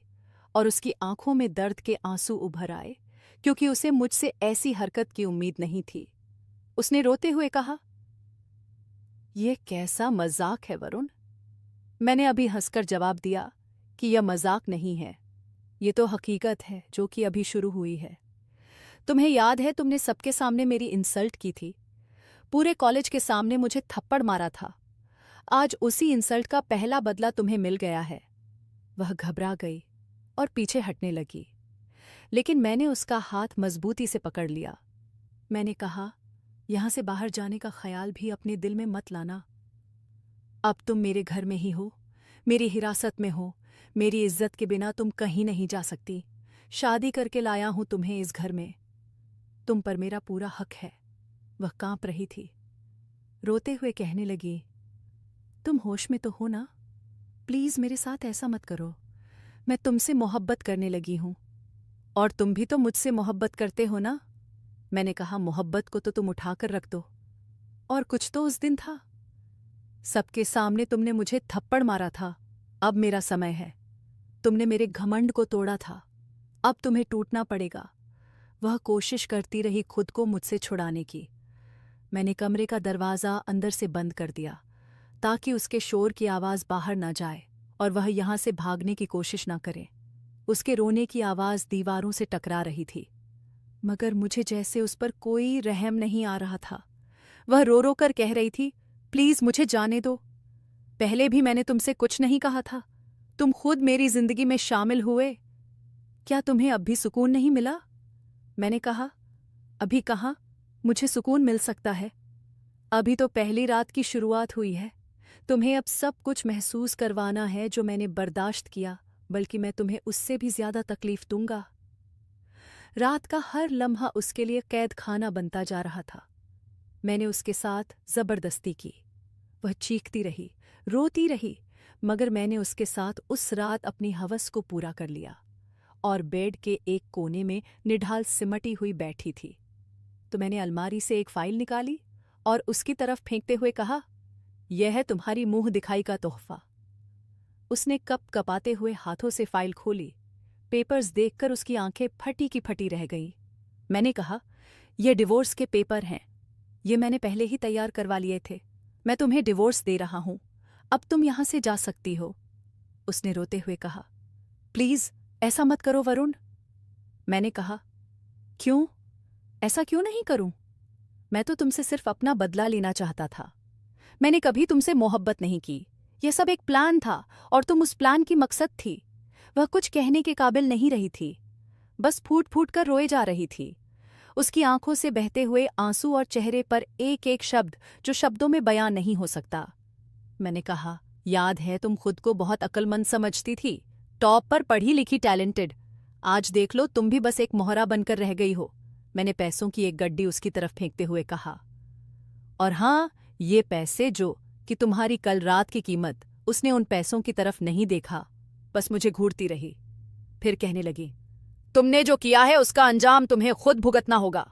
Speaker 1: और उसकी आंखों में दर्द के आंसू उभर आए, क्योंकि उसे मुझसे ऐसी हरकत की उम्मीद नहीं थी। उसने रोते हुए कहा, यह कैसा मजाक है वरुण? मैंने अभी हंसकर जवाब दिया कि यह मजाक नहीं है, ये तो हकीकत है जो कि अभी शुरू हुई है। तुम्हें याद है तुमने सबके सामने मेरी इंसल्ट की थी, पूरे कॉलेज के सामने मुझे थप्पड़ मारा था। आज उसी इंसल्ट का पहला बदला तुम्हें मिल गया है। वह घबरा गई और पीछे हटने लगी, लेकिन मैंने उसका हाथ मजबूती से पकड़ लिया। मैंने कहा, यहां से बाहर जाने का ख्याल भी अपने दिल में मत लाना। अब तुम मेरे घर में ही हो, मेरी हिरासत में हो। मेरी इज्जत के बिना तुम कहीं नहीं जा सकती। शादी करके लाया हूं तुम्हें इस घर में। तुम पर मेरा पूरा हक है। वह कांप रही थी, रोते हुए कहने लगी, तुम होश में तो हो ना? प्लीज मेरे साथ ऐसा मत करो। मैं तुमसे मोहब्बत करने लगी हूं और तुम भी तो मुझसे मोहब्बत करते हो ना? मैंने कहा, मोहब्बत को तो तुम उठाकर रख दो। और कुछ तो उस दिन था, सबके सामने तुमने मुझे थप्पड़ मारा था। अब मेरा समय है। तुमने मेरे घमंड को तोड़ा था, अब तुम्हें टूटना पड़ेगा। वह कोशिश करती रही खुद को मुझसे छुड़ाने की। मैंने कमरे का दरवाज़ा अंदर से बंद कर दिया ताकि उसके शोर की आवाज़ बाहर ना जाए और वह यहाँ से भागने की कोशिश ना करे। उसके रोने की आवाज़ दीवारों से टकरा रही थी, मगर मुझे जैसे उस पर कोई रहम नहीं आ रहा था। वह रो रो कर कह रही थी, प्लीज़ मुझे जाने दो। पहले भी मैंने तुमसे कुछ नहीं कहा था, तुम खुद मेरी जिंदगी में शामिल हुए। क्या तुम्हें अब भी सुकून नहीं मिला? मैंने कहा, अभी कहाँ, मुझे सुकून मिल सकता है। अभी तो पहली रात की शुरुआत हुई है। तुम्हें अब सब कुछ महसूस करवाना है जो मैंने बर्दाश्त किया, बल्कि मैं तुम्हें उससे भी ज्यादा तकलीफ दूंगा। रात का हर लम्हा उसके लिए कैद खाना बनता जा रहा था। मैंने उसके साथ जबरदस्ती की। वह चीखती रही, रोती रही, मगर मैंने उसके साथ उस रात अपनी हवस को पूरा कर लिया और बेड के एक कोने में निढाल सिमटी हुई बैठी थी। तो मैंने अलमारी से एक फाइल निकाली और उसकी तरफ फेंकते हुए कहा, यह है तुम्हारी मुंह दिखाई का तोहफा। उसने कप कपाते हुए हाथों से फाइल खोली। पेपर्स देखकर उसकी आंखें फटी की फटी रह गईं। मैंने कहा, यह डिवोर्स के पेपर हैं। ये मैंने पहले ही तैयार करवा लिए थे। मैं तुम्हें डिवोर्स दे रहा हूं। अब तुम यहां से जा सकती हो, उसने रोते हुए कहा। प्लीज ऐसा मत करो वरुण। मैंने कहा, क्यों? ऐसा क्यों नहीं करूं? मैं तो तुमसे सिर्फ अपना बदला लेना चाहता था। मैंने कभी तुमसे मोहब्बत नहीं की। यह सब एक प्लान था और तुम उस प्लान की मकसद थी। वह कुछ कहने के काबिल नहीं रही थी, बस फूट फूट कर रोए जा रही थी। उसकी आंखों से बहते हुए आंसू और चेहरे पर एक एक शब्द जो शब्दों में बयां नहीं हो सकता। मैंने कहा, याद है तुम खुद को बहुत अक्लमंद समझती थी, टॉप पर पढ़ी लिखी, टैलेंटेड। आज देख लो तुम भी बस एक मोहरा बनकर रह गई हो। मैंने पैसों की एक गड्डी उसकी तरफ फेंकते हुए कहा। और हाँ, ये पैसे जो कि तुम्हारी कल रात की कीमत। उसने उन पैसों की तरफ नहीं देखा, बस मुझे घूरती रही। फिर कहने लगी, तुमने जो किया है उसका अंजाम तुम्हें खुद भुगतना होगा।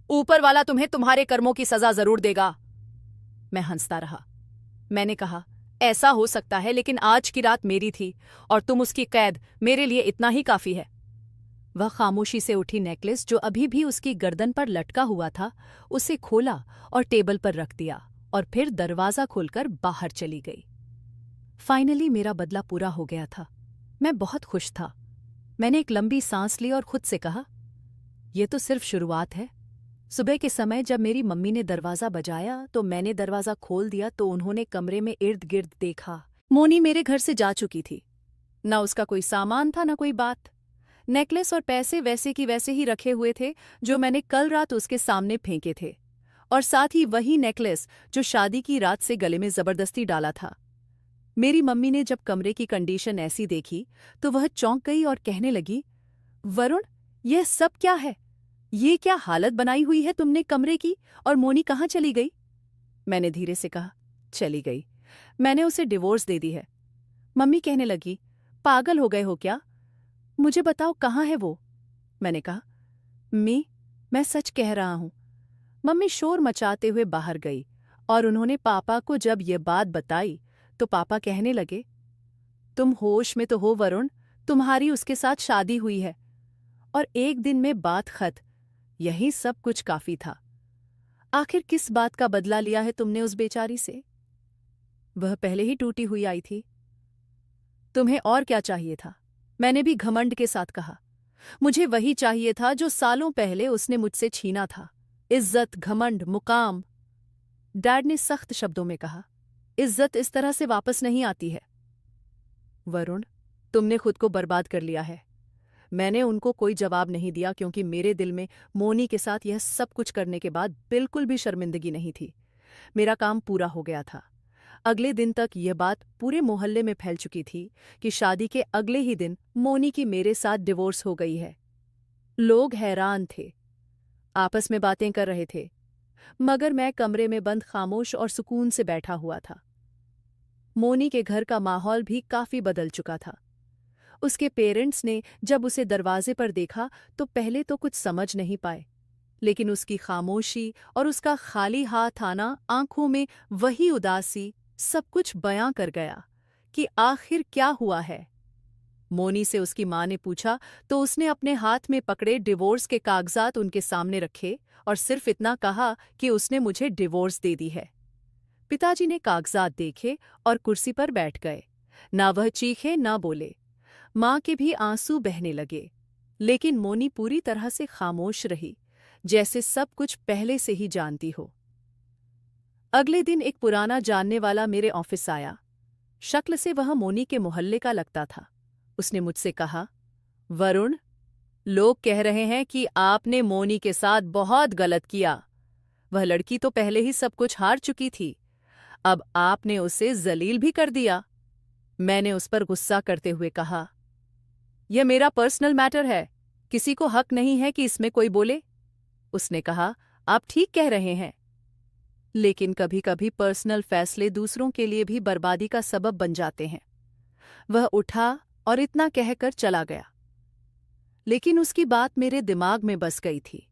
Speaker 1: ऊपर वाला तुम्हें तुम्हारे कर्मों की सजा जरूर देगा। मैं हंसता रहा। मैंने कहा, ऐसा हो सकता है, लेकिन आज की रात मेरी थी और तुम उसकी कैद। मेरे लिए इतना ही काफी है। वह खामोशी से उठी नेकलेस जो अभी भी उसकी गर्दन पर लटका हुआ था, उसे खोला और टेबल पर रख दिया और फिर दरवाजा खोलकर बाहर चली गई। फाइनली मेरा बदला पूरा हो गया था। मैं बहुत खुश था। मैंने एक लंबी सांस ली और खुद से कहा, यह तो सिर्फ शुरुआत है। सुबह के समय जब मेरी मम्मी ने दरवाजा बजाया तो मैंने दरवाजा खोल दिया तो उन्होंने कमरे में इर्द गिर्द देखा। मोनी मेरे घर से जा चुकी थी। न उसका कोई सामान था, न कोई बात। नेकलेस और पैसे वैसे की वैसे ही रखे हुए थे जो मैंने कल रात उसके सामने फेंके थे, और साथ ही वही नेकलेस जो शादी की रात से गले में जबरदस्ती डाला था। मेरी मम्मी ने जब कमरे की कंडीशन ऐसी देखी तो वह चौंक गई और कहने लगी, वरुण, यह सब क्या है? ये क्या हालत बनाई हुई है तुमने कमरे की? और मोनी कहाँ चली गई? मैंने धीरे से कहा, चली गई। मैंने उसे डिवोर्स दे दी है। मम्मी कहने लगी, पागल हो गए हो क्या? मुझे बताओ कहाँ है वो? मैंने कहा, मैं सच कह रहा हूं। मम्मी शोर मचाते हुए बाहर गई और उन्होंने पापा को जब ये बात बताई तो पापा कहने लगे, तुम होश में तो हो वरुण, तुम्हारी उसके साथ शादी हुई है। और एक दिन में बात खत्म। यही सब कुछ काफी था। आखिर किस बात का बदला लिया है तुमने उस बेचारी से? वह पहले ही टूटी हुई आई थी। तुम्हें और क्या चाहिए था? मैंने भी घमंड के साथ कहा। मुझे वही चाहिए था जो सालों पहले उसने मुझसे छीना था। इज्जत, घमंड, मुकाम। डैड ने सख्त शब्दों में कहा, इज्जत इस तरह से वापस नहीं आती है। वरुण, तुमने खुद को बर्बाद कर लिया है। मैंने उनको कोई जवाब नहीं दिया क्योंकि मेरे दिल में मोनी के साथ यह सब कुछ करने के बाद बिल्कुल भी शर्मिंदगी नहीं थी। मेरा काम पूरा हो गया था। अगले दिन तक यह बात पूरे मोहल्ले में फैल चुकी थी कि शादी के अगले ही दिन मोनी की मेरे साथ डिवोर्स हो गई है। लोग हैरान थे, आपस में बातें कर रहे थे, मगर मैं कमरे में बंद खामोश और सुकून से बैठा हुआ था। मोनी के घर का माहौल भी काफी बदल चुका था। उसके पेरेंट्स ने जब उसे दरवाजे पर देखा तो पहले तो कुछ समझ नहीं पाए, लेकिन उसकी खामोशी और उसका खाली हाथ आना, आंखों में वही उदासी, सब कुछ बयां कर गया कि आखिर क्या हुआ है। मोनी से उसकी मां ने पूछा तो उसने अपने हाथ में पकड़े डिवोर्स के कागजात उनके सामने रखे और सिर्फ इतना कहा कि उसने मुझे डिवोर्स दे दी है। पिताजी ने कागजात देखे और कुर्सी पर बैठ गए। ना वह चीखे ना बोले। मां के भी आंसू बहने लगे, लेकिन मोनी पूरी तरह से खामोश रही, जैसे सब कुछ पहले से ही जानती हो। अगले दिन एक पुराना जानने वाला मेरे ऑफिस आया। शक्ल से वह मोनी के मोहल्ले का लगता था। उसने मुझसे कहा, वरुण, लोग कह रहे हैं कि आपने मोनी के साथ बहुत गलत किया। वह लड़की तो पहले ही सब कुछ हार चुकी थी, अब आपने उसे जलील भी कर दिया। मैंने उस पर गुस्सा करते हुए कहा, यह मेरा पर्सनल मैटर है, किसी को हक नहीं है कि इसमें कोई बोले। उसने कहा, आप ठीक कह रहे हैं, लेकिन कभी कभी पर्सनल फैसले दूसरों के लिए भी बर्बादी का सबब बन जाते हैं। वह उठा और इतना कहकर चला गया, लेकिन उसकी बात मेरे दिमाग में बस गई थी।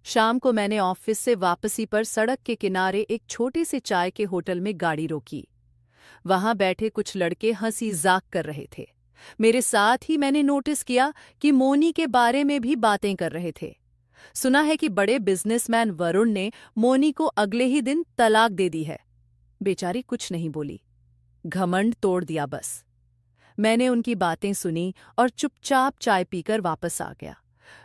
Speaker 1: शाम को मैंने ऑफिस से वापसी पर सड़क के किनारे एक छोटे से चाय के होटल में गाड़ी रोकी। वहां बैठे कुछ लड़के हंसी जाक कर रहे थे। मेरे साथ ही मैंने नोटिस किया कि मोनी के बारे में भी बातें कर रहे थे। सुना है कि बड़े बिजनेसमैन वरुण ने मोनी को अगले ही दिन तलाक दे दी है। बेचारी कुछ नहीं बोली। घमंड तोड़ दिया बस। मैंने उनकी बातें सुनी और चुपचाप चाय पीकर वापस आ गया।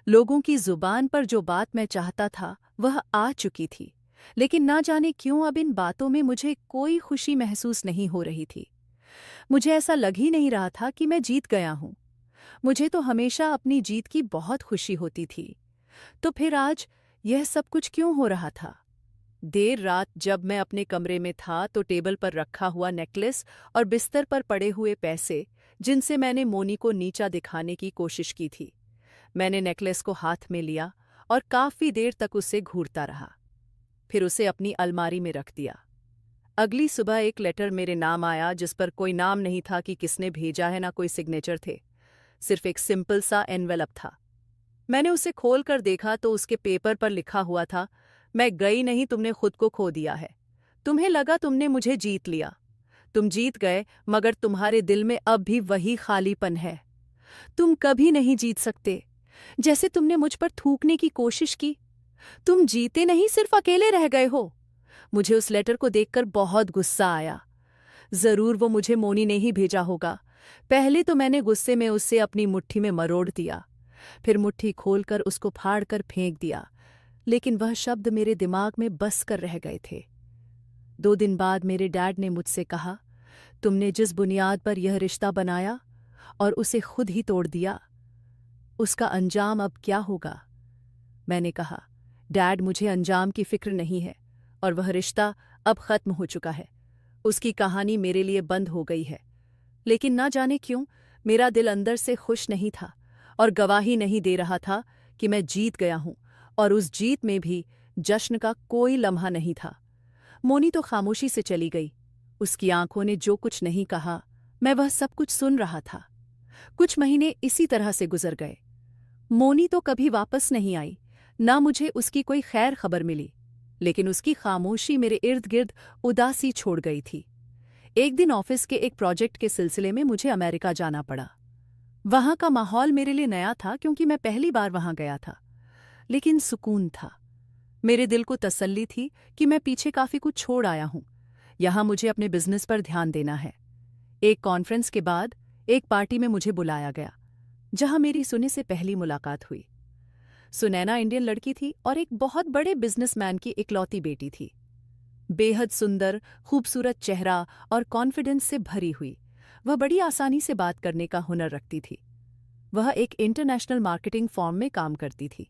Speaker 1: लोगों की जुबान पर जो बात मैं चाहता था वह आ चुकी थी, लेकिन ना जाने क्यों अब इन बातों में मुझे कोई खुशी महसूस नहीं हो रही थी। मुझे ऐसा लग ही नहीं रहा था कि मैं जीत गया हूं। मुझे तो हमेशा अपनी जीत की बहुत खुशी होती थी। तो फिर आज यह सब कुछ क्यों हो रहा था? देर रात जब मैं अपने कमरे में था तो टेबल पर रखा हुआ नेकलेस और बिस्तर पर पड़े हुए पैसे, जिनसे मैंने मोनी को नीचा दिखाने की कोशिश की थी। मैंने नेकलेस को हाथ में लिया और काफी देर तक उसे घूरता रहा, फिर उसे अपनी अलमारी में रख दिया। अगली सुबह एक लेटर मेरे नाम आया, जिस पर कोई नाम नहीं था कि किसने भेजा है, ना कोई सिग्नेचर थे। सिर्फ एक सिंपल सा एनवेलप था। मैंने उसे खोलकर देखा तो उसके पेपर पर लिखा हुआ था, मैं गई नहीं, तुमने खुद को खो दिया है। तुम्हें लगा तुमने मुझे जीत लिया। तुम जीत गए, मगर तुम्हारे दिल में अब भी वही खालीपन है। तुम कभी नहीं जीत सकते। जैसे तुमने मुझ पर थूकने की कोशिश की। तुम जीते नहीं, सिर्फ अकेले रह गए हो। मुझे उस लेटर को देखकर बहुत गुस्सा आया। जरूर वो मुझे मोनी ने ही भेजा होगा। पहले तो मैंने गुस्से में उसे अपनी मुट्ठी में मरोड़ दिया, फिर मुट्ठी खोलकर उसको फाड़कर फेंक दिया, लेकिन वह शब्द मेरे दिमाग में बस कर रह गए थे। 2 दिन बाद मेरे डैड ने मुझसे कहा, तुमने जिस बुनियाद पर यह रिश्ता बनाया और उसे खुद ही तोड़ दिया, उसका अंजाम अब क्या होगा? मैंने कहा, डैड, मुझे अंजाम की फिक्र नहीं है और वह रिश्ता अब खत्म हो चुका है। उसकी कहानी मेरे लिए बंद हो गई है। लेकिन ना जाने क्यों मेरा दिल अंदर से खुश नहीं था और गवाही नहीं दे रहा था कि मैं जीत गया हूं, और उस जीत में भी जश्न का कोई लम्हा नहीं था। मोनी तो खामोशी से चली गई। उसकी आंखों ने जो कुछ नहीं कहा, मैं वह सब कुछ सुन रहा था। कुछ महीने इसी तरह से गुजर गए। मोनी तो कभी वापस नहीं आई, ना मुझे उसकी कोई खैर खबर मिली, लेकिन उसकी खामोशी मेरे इर्द गिर्द उदासी छोड़ गई थी। एक दिन ऑफिस के एक प्रोजेक्ट के सिलसिले में मुझे अमेरिका जाना पड़ा। वहां का माहौल मेरे लिए नया था, क्योंकि मैं पहली बार वहां गया था, लेकिन सुकून था। मेरे दिल को तसल्ली थी कि मैं पीछे काफी कुछ छोड़ आया हूं। यहां मुझे अपने बिजनेस पर ध्यान देना है। एक कॉन्फ्रेंस के बाद एक पार्टी में मुझे बुलाया गया, जहां मेरी सुने से पहली मुलाकात हुई। सुनैना इंडियन लड़की थी और एक बहुत बड़े बिजनेसमैन की इकलौती बेटी थी। बेहद सुंदर, खूबसूरत चेहरा और कॉन्फिडेंस से भरी हुई, वह बड़ी आसानी से बात करने का हुनर रखती थी। वह एक इंटरनेशनल मार्केटिंग फर्म में काम करती थी।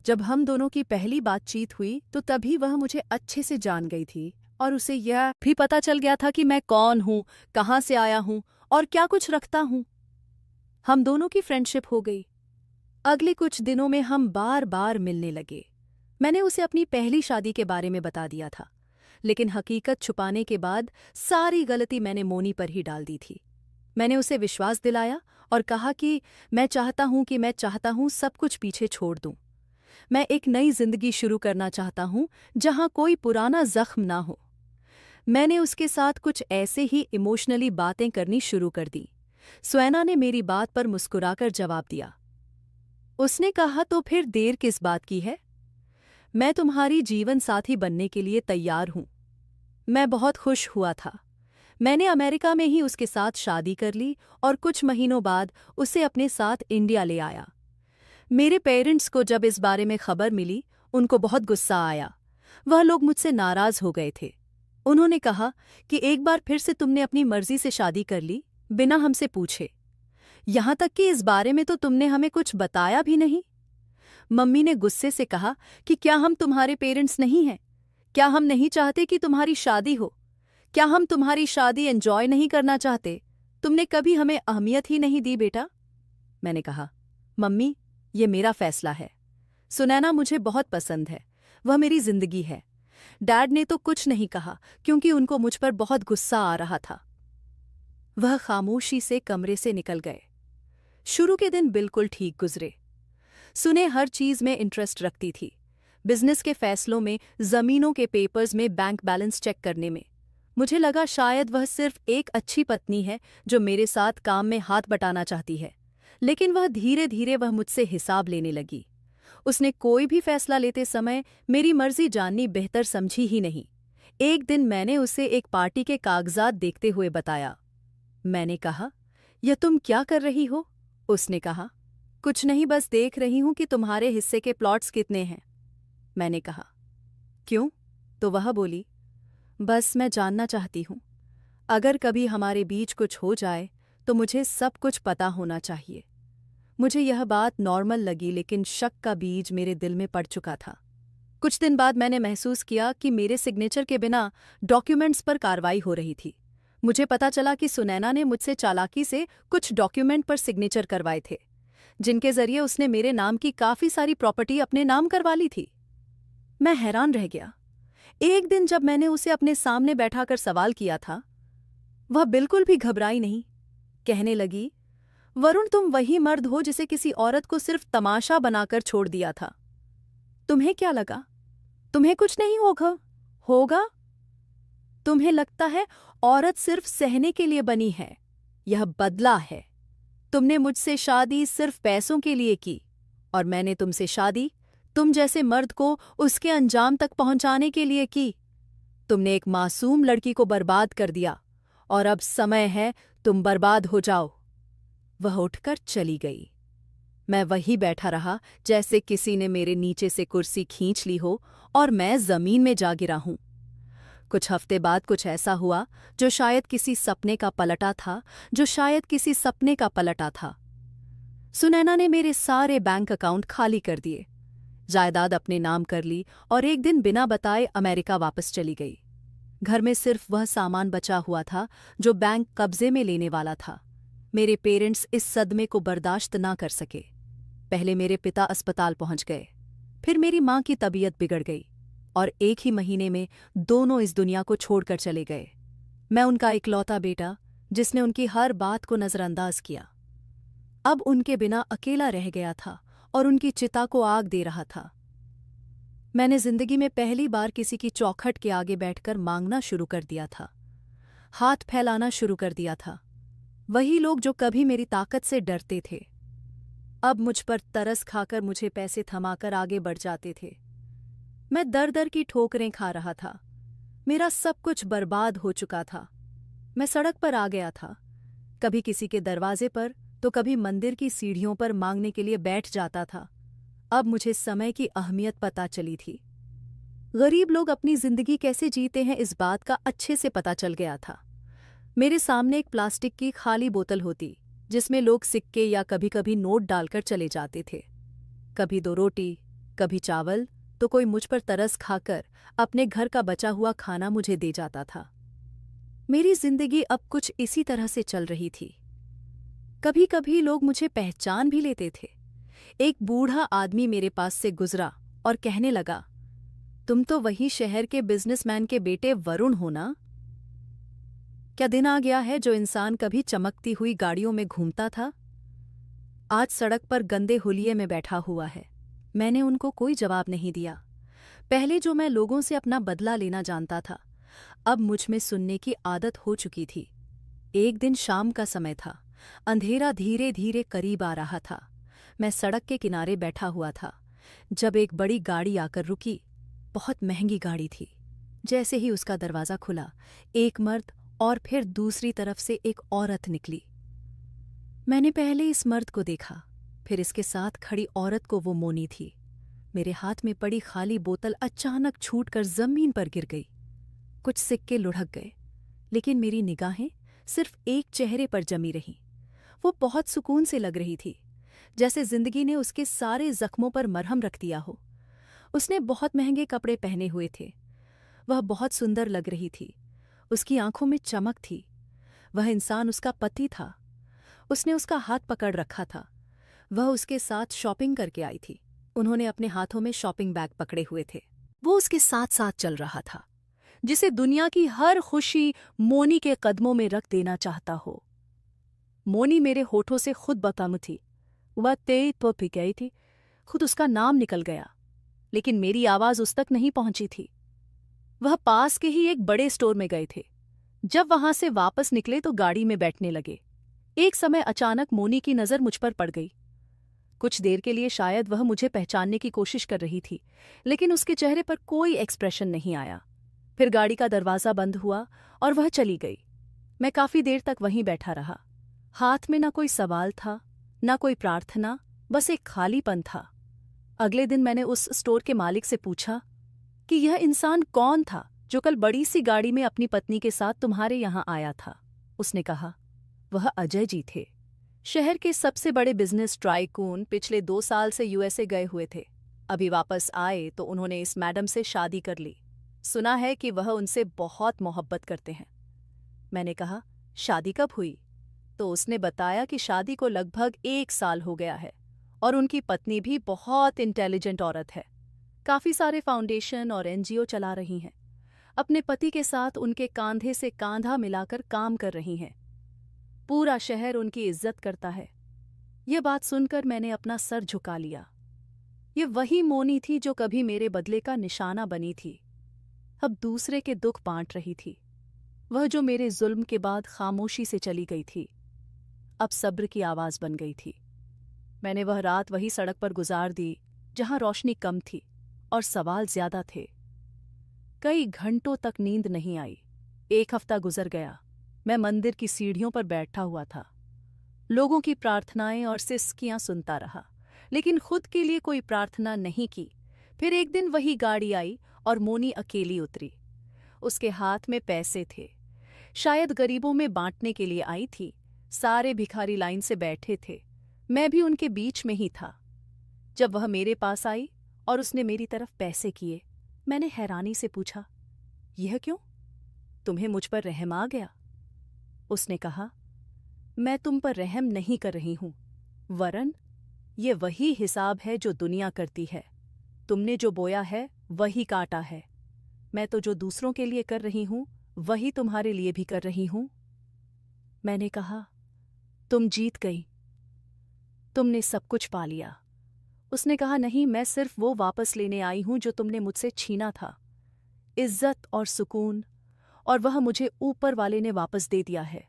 Speaker 1: जब हम दोनों की पहली बातचीत हुई तो तभी वह मुझे अच्छे से जान गई थी और उसे यह भी पता चल गया था कि मैं कौन हूं, कहां से आया हूं और क्या कुछ रखता हूं। हम दोनों की फ्रेंडशिप हो गई। अगले कुछ दिनों में हम बार बार मिलने लगे। मैंने उसे अपनी पहली शादी के बारे में बता दिया था, लेकिन हकीकत छुपाने के बाद सारी गलती मैंने मोनी पर ही डाल दी थी। मैंने उसे विश्वास दिलाया और कहा कि मैं चाहता हूं सब कुछ पीछे छोड़ दूं। मैं एक नई जिंदगी शुरू करना चाहता हूं, जहां कोई पुराना जख्म ना हो। मैंने उसके साथ कुछ ऐसे ही इमोशनली बातें करनी शुरू कर दी। सुनैना ने मेरी बात पर मुस्कुराकर जवाब दिया। उसने कहा, तो फिर देर किस बात की है? मैं तुम्हारी जीवन साथी बनने के लिए तैयार हूं। मैं बहुत खुश हुआ था। मैंने अमेरिका में ही उसके साथ शादी कर ली और कुछ महीनों बाद उसे अपने साथ इंडिया ले आया। मेरे पेरेंट्स को जब इस बारे में खबर मिली, उनको बहुत गुस्सा आया। वह लोग मुझसे नाराज हो गए थे। उन्होंने कहा कि एक बार फिर से तुमने अपनी मर्जी से शादी कर ली, बिना हमसे पूछे। यहां तक कि इस बारे में तो तुमने हमें कुछ बताया भी नहीं। मम्मी ने गुस्से से कहा कि क्या हम तुम्हारे पेरेंट्स नहीं हैं? क्या हम नहीं चाहते कि तुम्हारी शादी हो? क्या हम तुम्हारी शादी एंजॉय नहीं करना चाहते? तुमने कभी हमें अहमियत ही नहीं दी बेटा। मैंने कहा, मम्मी, ये मेरा फैसला है। सुनैना मुझे बहुत पसंद है, वह मेरी जिंदगी है। डैड ने तो कुछ नहीं कहा, क्योंकि उनको मुझ पर बहुत गुस्सा आ रहा था। वह खामोशी से कमरे से निकल गए। शुरू के दिन बिल्कुल ठीक गुजरे। सुने हर चीज में इंटरेस्ट रखती थी, बिजनेस के फैसलों में, जमीनों के पेपर्स में, बैंक बैलेंस चेक करने में। मुझे लगा शायद वह सिर्फ एक अच्छी पत्नी है जो मेरे साथ काम में हाथ बटाना चाहती है, लेकिन वह धीरे धीरे मुझसे हिसाब लेने लगी। उसने कोई भी फैसला लेते समय मेरी मर्जी जाननी बेहतर समझी ही नहीं। एक दिन मैंने उसे एक पार्टी के कागजात देखते हुए बताया। मैंने कहा, यह तुम क्या कर रही हो? उसने कहा, कुछ नहीं, बस देख रही हूं कि तुम्हारे हिस्से के प्लॉट्स कितने हैं। मैंने कहा, क्यों? तो वह बोली, बस मैं जानना चाहती हूं। अगर कभी हमारे बीच कुछ हो जाए तो मुझे सब कुछ पता होना चाहिए। मुझे यह बात नॉर्मल लगी, लेकिन शक का बीज मेरे दिल में पड़ चुका था। कुछ दिन बाद मैंने महसूस किया कि मेरे सिग्नेचर के बिना डॉक्यूमेंट्स पर कार्रवाई हो रही थी। मुझे पता चला कि सुनैना ने मुझसे चालाकी से कुछ डॉक्यूमेंट पर सिग्नेचर करवाए थे, जिनके जरिए उसने मेरे नाम की काफ़ी सारी प्रॉपर्टी अपने नाम करवा ली थी। मैं हैरान रह गया। एक दिन जब मैंने उसे अपने सामने बैठाकर सवाल किया था, वह बिल्कुल भी घबराई नहीं। कहने लगी, वरुण, तुम वही मर्द हो जिसे किसी औरत को सिर्फ तमाशा बनाकर छोड़ दिया था। तुम्हें क्या लगा? तुम्हें कुछ नहीं होगा? तुम्हें लगता है औरत सिर्फ सहने के लिए बनी है। यह बदला है। तुमने मुझसे शादी सिर्फ पैसों के लिए की, और मैंने तुमसे शादी तुम जैसे मर्द को उसके अंजाम तक पहुंचाने के लिए की। तुमने एक मासूम लड़की को बर्बाद कर दिया, और अब समय है तुम बर्बाद हो जाओ। वह उठकर चली गई। मैं वहीं बैठा रहा जैसे किसी ने मेरे नीचे से कुर्सी खींच ली हो और मैं जमीन में जा गिरा हूं। कुछ हफ्ते बाद कुछ ऐसा हुआ जो शायद किसी सपने का पलटा था। सुनैना ने मेरे सारे बैंक अकाउंट खाली कर दिए, जायदाद अपने नाम कर ली, और एक दिन बिना बताए अमेरिका वापस चली गई। घर में सिर्फ वह सामान बचा हुआ था जो बैंक कब्जे में लेने वाला था। मेरे पेरेंट्स इस सदमे को बर्दाश्त ना कर सके। पहले मेरे पिता अस्पताल पहुंच गए, फिर मेरी मां की तबीयत बिगड़ गई, और एक ही महीने में दोनों इस दुनिया को छोड़कर चले गए। मैं उनका इकलौता बेटा, जिसने उनकी हर बात को नजरअंदाज किया, अब उनके बिना अकेला रह गया था और उनकी चिता को आग दे रहा था। मैंने जिंदगी में पहली बार किसी की चौखट के आगे बैठकर मांगना शुरू कर दिया था, हाथ फैलाना शुरू कर दिया था। वही लोग जो कभी मेरी ताकत से डरते थे, अब मुझ पर तरस खाकर मुझे पैसे थमाकर आगे बढ़ जाते थे। मैं दर दर की ठोकरें खा रहा था। मेरा सब कुछ बर्बाद हो चुका था। मैं सड़क पर आ गया था, कभी किसी के दरवाजे पर तो कभी मंदिर की सीढ़ियों पर मांगने के लिए बैठ जाता था। अब मुझे समय की अहमियत पता चली थी। गरीब लोग अपनी जिंदगी कैसे जीते हैं, इस बात का अच्छे से पता चल गया था। मेरे सामने एक प्लास्टिक की खाली बोतल होती, जिसमें लोग सिक्के या कभी कभी नोट डालकर चले जाते थे। कभी 2 रोटी, कभी चावल, तो कोई मुझ पर तरस खाकर अपने घर का बचा हुआ खाना मुझे दे जाता था। मेरी जिंदगी अब कुछ इसी तरह से चल रही थी। कभी कभी लोग मुझे पहचान भी लेते थे। एक बूढ़ा आदमी मेरे पास से गुजरा और कहने लगा, तुम तो वही शहर के बिजनेसमैन के बेटे वरुण हो ना? क्या दिन आ गया है जो इंसान कभी चमकती हुई गाड़ियों में घूमता था, आज सड़क पर गंदे हुलिये में बैठा हुआ है। मैंने उनको कोई जवाब नहीं दिया। पहले जो मैं लोगों से अपना बदला लेना जानता था, अब मुझ में सुनने की आदत हो चुकी थी। एक दिन शाम का समय था, अंधेरा धीरे धीरे करीब आ रहा था। मैं सड़क के किनारे बैठा हुआ था जब एक बड़ी गाड़ी आकर रुकी। बहुत महंगी गाड़ी थी। जैसे ही उसका दरवाज़ा खुला, एक मर्द और फिर दूसरी तरफ से एक औरत निकली। मैंने पहले इस मर्द को देखा, फिर इसके साथ खड़ी औरत को। वो मौनी थी। मेरे हाथ में पड़ी खाली बोतल अचानक छूटकर जमीन पर गिर गई। कुछ सिक्के लुढ़क गए, लेकिन मेरी निगाहें सिर्फ एक चेहरे पर जमी रहीं। वो बहुत सुकून से लग रही थी, जैसे जिंदगी ने उसके सारे जख्मों पर मरहम रख दिया हो। उसने बहुत महंगे कपड़े पहने हुए थे। वह बहुत सुंदर लग रही थी। उसकी आंखों में चमक थी। वह इंसान उसका पति था। उसने उसका हाथ पकड़ रखा था। वह उसके साथ शॉपिंग करके आई थी। उन्होंने अपने हाथों में शॉपिंग बैग पकड़े हुए थे। वो उसके साथ साथ चल रहा था, जिसे दुनिया की हर खुशी मोनी के कदमों में रख देना चाहता हो। मोनी मेरे होठों से खुद बकम थी। वह तेज तो पी गई थी। खुद उसका नाम निकल गया, लेकिन मेरी आवाज उस तक नहीं पहुंची थी। वह पास के ही एक बड़े स्टोर में गए थे। जब वहां से वापस निकले तो गाड़ी में बैठने लगे। एक समय अचानक मोनी की नजर मुझ पर पड़ गई। कुछ देर के लिए शायद वह मुझे पहचानने की कोशिश कर रही थी, लेकिन उसके चेहरे पर कोई एक्सप्रेशन नहीं आया। फिर गाड़ी का दरवाज़ा बंद हुआ और वह चली गई। मैं काफ़ी देर तक वहीं बैठा रहा। हाथ में ना कोई सवाल था, ना कोई प्रार्थना, बस एक खालीपन था। अगले दिन मैंने उस स्टोर के मालिक से पूछा कि यह इंसान कौन था जो कल बड़ी सी गाड़ी में अपनी पत्नी के साथ तुम्हारे यहाँ आया था। उसने कहा, वह अजय जी थे, शहर के सबसे बड़े बिजनेस टाइकून। पिछले 2 साल से यूएसए गए हुए थे। अभी वापस आए तो उन्होंने इस मैडम से शादी कर ली। सुना है कि वह उनसे बहुत मोहब्बत करते हैं। मैंने कहा, शादी कब हुई? तो उसने बताया कि शादी को लगभग 1 साल हो गया है और उनकी पत्नी भी बहुत इंटेलिजेंट औरत है। काफ़ी सारे फाउंडेशन और एनजीओ चला रही हैं। अपने पति के साथ उनके कांधे से कांधा मिलाकर काम कर रही हैं। पूरा शहर उनकी इज्जत करता है। यह बात सुनकर मैंने अपना सर झुका लिया। ये वही मोनी थी जो कभी मेरे बदले का निशाना बनी थी, अब दूसरे के दुख बांट रही थी। वह जो मेरे जुल्म के बाद खामोशी से चली गई थी, अब सब्र की आवाज बन गई थी। मैंने वह रात वही सड़क पर गुजार दी जहां रोशनी कम थी और सवाल ज्यादा थे। कई घंटों तक नींद नहीं आई। 1 हफ्ता गुजर गया। मैं मंदिर की सीढ़ियों पर बैठा हुआ था, लोगों की प्रार्थनाएं और सिसकियां सुनता रहा, लेकिन खुद के लिए कोई प्रार्थना नहीं की। फिर एक दिन वही गाड़ी आई और मोनी अकेली उतरी। उसके हाथ में पैसे थे, शायद गरीबों में बांटने के लिए आई थी। सारे भिखारी लाइन से बैठे थे, मैं भी उनके बीच में ही था। जब वह मेरे पास आई और उसने मेरी तरफ पैसे किए, मैंने हैरानी से पूछा, यह क्यों? तुम्हें मुझ पर रहम आ गया? उसने कहा, मैं तुम पर रहम नहीं कर रही हूं, वरन ये वही हिसाब है जो दुनिया करती है। तुमने जो बोया है वही काटा है। मैं तो जो दूसरों के लिए कर रही हूं वही तुम्हारे लिए भी कर रही हूं। मैंने कहा, तुम जीत गई, तुमने सब कुछ पा लिया। उसने कहा, नहीं, मैं सिर्फ वो वापस लेने आई हूं जो तुमने मुझसे छीना था, इज्जत और सुकून, और वह मुझे ऊपर वाले ने वापस दे दिया है।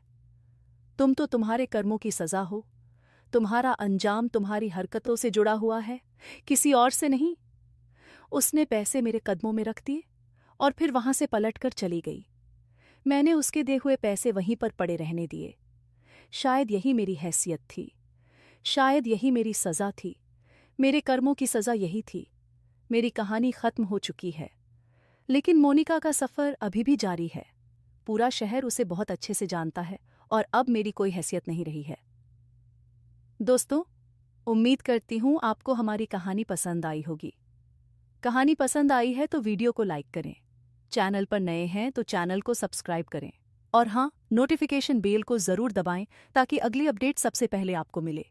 Speaker 1: तुम तो तुम्हारे कर्मों की सजा हो। तुम्हारा अंजाम तुम्हारी हरकतों से जुड़ा हुआ है, किसी और से नहीं। उसने पैसे मेरे कदमों में रख दिए और फिर वहां से पलटकर चली गई। मैंने उसके दिए हुए पैसे वहीं पर पड़े रहने दिए। शायद यही मेरी हैसियत थी, शायद यही मेरी सजा थी। मेरे कर्मों की सजा यही थी। मेरी कहानी खत्म हो चुकी है, लेकिन मोनिका का सफर अभी भी जारी है। पूरा शहर उसे बहुत अच्छे से जानता है और अब मेरी कोई हैसियत नहीं रही है। दोस्तों, उम्मीद करती हूँ आपको हमारी कहानी पसंद आई होगी। कहानी पसंद आई है तो वीडियो को लाइक करें, चैनल पर नए हैं तो चैनल को सब्सक्राइब करें, और हाँ, नोटिफिकेशन बेल को ज़रूर दबाएं ताकि अगली अपडेट सबसे पहले आपको मिले।